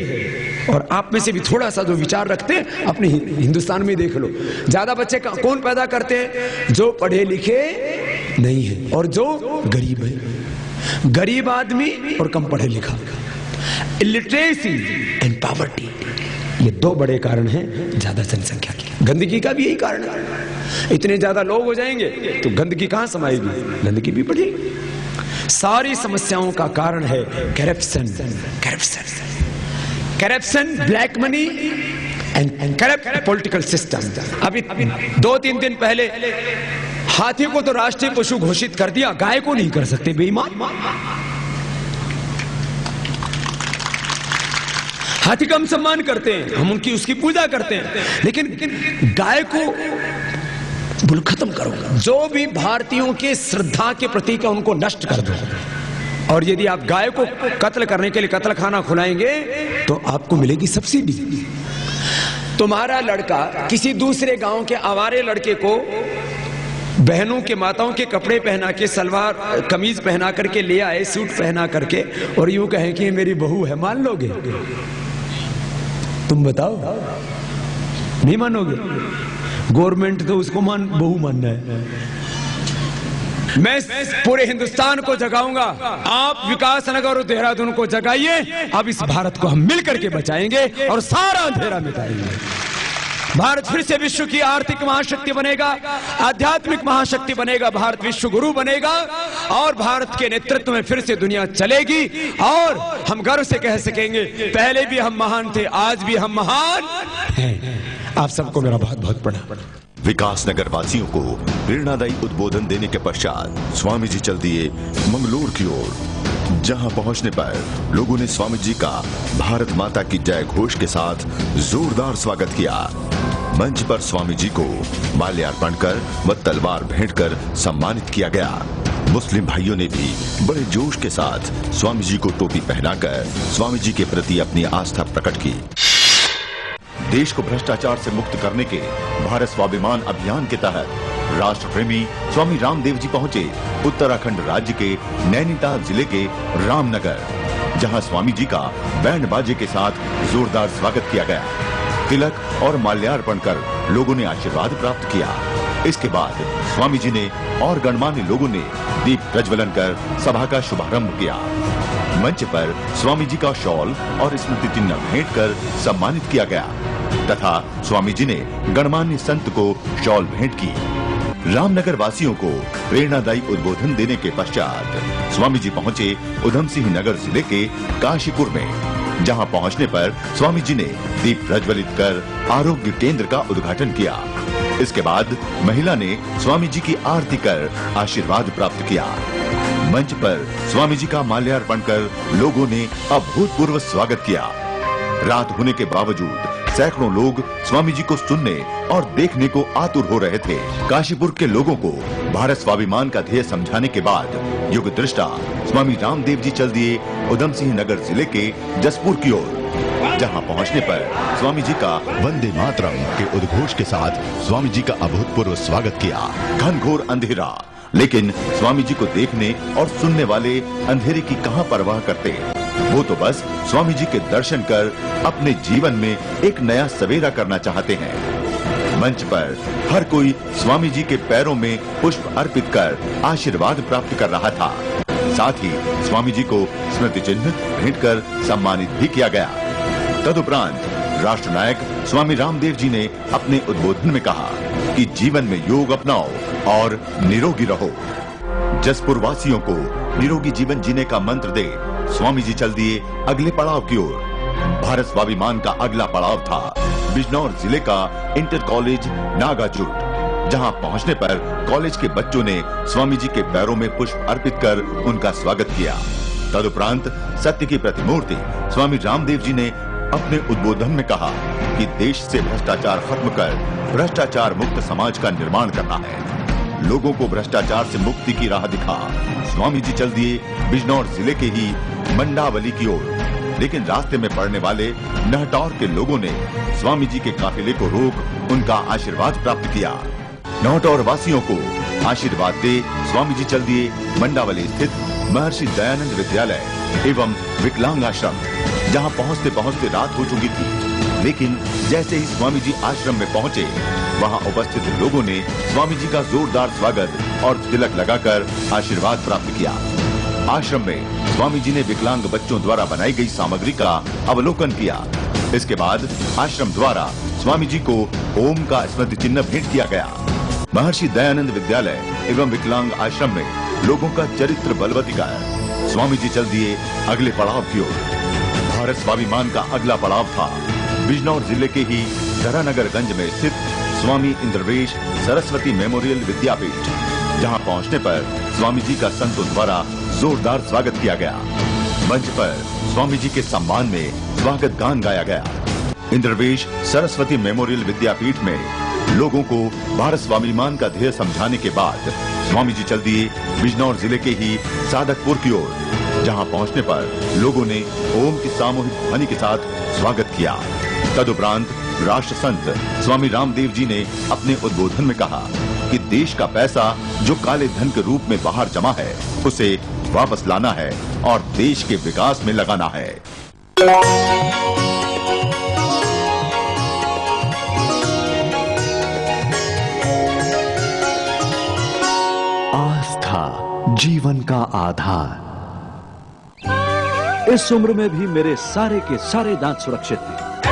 और आप में से भी थोड़ा सा जो विचार रखते हैं अपने हिंदुस्तान में देख लो, ज्यादा बच्चे कौन पैदा करते हैं? जो पढ़े लिखे नहीं है और जो गरीब है। गरीब आदमी और कम पढ़े लिखा, इलिटरेसी एंड पॉवर्टी, ये दो बड़े कारण हैं ज्यादा जनसंख्या की। गंदगी का भी यही कारण है। इतने ज्यादा लोग हो जाएंगे तो गंदगी कहां समाएगी? गंदगी भी बढ़ेगी। सारी समस्याओं का कारण है corruption, corruption, black money and corrupt political system. अभी 2-3 दिन पहले हाथी को तो राष्ट्रीय पशु घोषित कर दिया, गाय को नहीं कर सकते, बेईमान। हाथी का हम सम्मान करते हैं, हम उनकी उसकी पूजा करते हैं, लेकिन गाय को बिल्कुल खत्म करो। जो भी भारतीयों के श्रद्धा के प्रतीक है उनको नष्ट कर दो। और यदि आप गाय को कत्ल करने के लिए कत्ल खाना खुलाएंगे तो आपको मिलेगी सब्सिडी। तुम्हारा लड़का किसी दूसरे गांव के आवारे लड़के को बहनों के माताओं के कपड़े पहना के, सलवार कमीज पहना करके ले आए, सूट पहना करके, और यूं कहें कि मेरी बहू है, मान लोगे? तुम बताओ, नहीं मानोगे? गवर्नमेंट तो उसको बहू मानना है। मैं पूरे हिंदुस्तान को जगाऊंगा, आप विकास नगर और देहरादून को जगाइए। अब इस भारत को हम मिलकर के बचाएंगे और सारा अंधेरा मिटाएंगे। भारत फिर से विश्व की आर्थिक महाशक्ति बनेगा, आध्यात्मिक महाशक्ति बनेगा, भारत विश्व गुरु बनेगा और भारत के नेतृत्व में फिर से दुनिया चलेगी। और हम गर्व से कह सकेंगे, पहले भी हम महान थे, आज भी हम महान हैं। आप सबको मेरा बहुत बहुत प्रणाम। विकास नगर वासियों को प्रेरणादायी उद्बोधन देने के पश्चात स्वामी जी चल दिए मंगलोर की ओर, जहां पहुंचने पर लोगों ने स्वामी जी का भारत माता की जय घोष के साथ जोरदार स्वागत किया। मंच पर स्वामी जी को माल्यार्पण कर व तलवार भेंट कर सम्मानित किया गया। मुस्लिम भाइयों ने भी बड़े जोश के साथ स्वामी जी को टोपी पहनाकर स्वामी जी के प्रति अपनी आस्था प्रकट की। देश को भ्रष्टाचार से मुक्त करने के भारत स्वाभिमान अभियान के तहत राष्ट्र प्रेमी स्वामी रामदेव जी पहुंचे उत्तराखंड राज्य के नैनीताल जिले के रामनगर, जहां स्वामी जी का बैंड बाजे के साथ जोरदार स्वागत किया गया। तिलक और माल्यार्पण कर लोगों ने आशीर्वाद प्राप्त किया। इसके बाद स्वामी जी ने और गणमान्य लोगों ने दीप प्रज्वलन कर सभा का शुभारंभ किया। मंच पर स्वामी जी का शॉल और स्मृति चिन्ह भेंट कर सम्मानित किया गया तथा स्वामी जी ने गणमान्य संत को शॉल भेंट की। रामनगर वासियों को प्रेरणादायी उद्बोधन देने के पश्चात स्वामी जी पहुंचे उधम सिंह नगर जिले के काशीपुर में, जहां पहुंचने पर स्वामी जी ने दीप प्रज्वलित कर आरोग्य केंद्र का उद्घाटन किया। इसके बाद महिला ने स्वामी जी की आरती कर आशीर्वाद प्राप्त किया। मंच पर स्वामी जी का माल्यार्पण कर लोगों ने अभूतपूर्व स्वागत किया। रात होने के बावजूद सैकड़ों लोग स्वामी जी को सुनने और देखने को आतुर हो रहे थे। काशीपुर के लोगों को भारत स्वाभिमान का ध्येय समझाने के बाद युग दृष्टा स्वामी रामदेव जी चल दिए उधम सिंह नगर जिले के जसपुर की ओर, जहां पहुंचने पर स्वामी जी का वंदे मातरम के उद्घोष के साथ स्वामी जी का अभूतपूर्व स्वागत किया। घनघोर अंधेरा, लेकिन स्वामी जी को देखने और सुनने वाले अंधेरे की कहां परवाह करते, वो तो बस स्वामी जी के दर्शन कर अपने जीवन में एक नया सवेरा करना चाहते हैं। मंच पर हर कोई स्वामी जी के पैरों में पुष्प अर्पित कर आशीर्वाद प्राप्त कर रहा था। साथ ही स्वामी जी को स्मृति चिन्ह भेंट कर सम्मानित भी किया गया। तदुपरांत राष्ट्र नायक स्वामी रामदेव जी ने अपने उद्बोधन में कहा कि जीवन में योग अपनाओ और निरोगी रहो। जसपुर वासियों को निरोगी जीवन जीने का मंत्र दे स्वामी जी चल दिए अगले पड़ाव की ओर, भारत स्वाभिमान का अगला पड़ाव था बिजनौर जिले का इंटर कॉलेज नागाजुट, जहां पहुंचने पर कॉलेज के बच्चों ने स्वामी जी के पैरों में पुष्प अर्पित कर उनका स्वागत किया। तदुपरांत सत्य की प्रतिमूर्ति स्वामी रामदेव जी ने अपने उद्बोधन में कहा कि देश से भ्रष्टाचार खत्म कर भ्रष्टाचार मुक्त समाज का निर्माण करना है। लोगों को भ्रष्टाचार से मुक्ति की राह दिखा स्वामी जी चल दिए बिजनौर जिले के ही मंडावली की ओर, लेकिन रास्ते में पड़ने वाले नहटौर के लोगों ने स्वामी जी के काफिले को रोक उनका आशीर्वाद प्राप्त किया। नहटौर वासियों को आशीर्वाद दे स्वामी जी चल दिए मंडावली स्थित महर्षि दयानंद विद्यालय एवं विकलांग आश्रम, जहां पहुंचते पहुंचते रात हो चुकी थी। लेकिन जैसे ही स्वामी जी आश्रम में पहुंचे, वहां उपस्थित लोगों ने स्वामी जी का जोरदार स्वागत और तिलक लगाकर आशीर्वाद प्राप्त किया। आश्रम में स्वामी जी ने विकलांग बच्चों द्वारा बनाई गई सामग्री का अवलोकन किया। इसके बाद आश्रम द्वारा स्वामी जी को ओम का स्मृति चिन्ह भेंट किया गया। महर्षि दयानंद विद्यालय एवं विकलांग आश्रम में लोगों का चरित्र बलवती कर स्वामी जी चल दिए अगले पड़ाव की ओर। भारत स्वाभिमान का अगला पड़ाव था बिजनौर जिले के ही धरानगरगंज में स्थित स्वामी इंद्रवेश सरस्वती मेमोरियल विद्यापीठ, जहां पहुंचने पर स्वामी जी का संतों द्वारा जोरदार स्वागत किया गया। मंच पर स्वामी जी के सम्मान में स्वागत गान गाया गया। इंद्रवेश सरस्वती मेमोरियल विद्यापीठ में लोगों को भारत स्वाभिमान का ध्येय समझाने के बाद स्वामी जी चल दिए बिजनौर जिले के ही सादकपुर की ओर, जहां पहुंचने पर लोगों ने ओम की सामूहिक ध्वनि के साथ स्वागत किया। तदुपरांत राष्ट्र संत स्वामी रामदेव जी ने अपने उद्बोधन में कहा कि देश का पैसा जो काले धन के रूप में बाहर जमा है, उसे वापस लाना है और देश के विकास में लगाना है। आस्था जीवन का आधार। इस उम्र में भी मेरे सारे के सारे दांत सुरक्षित हैं।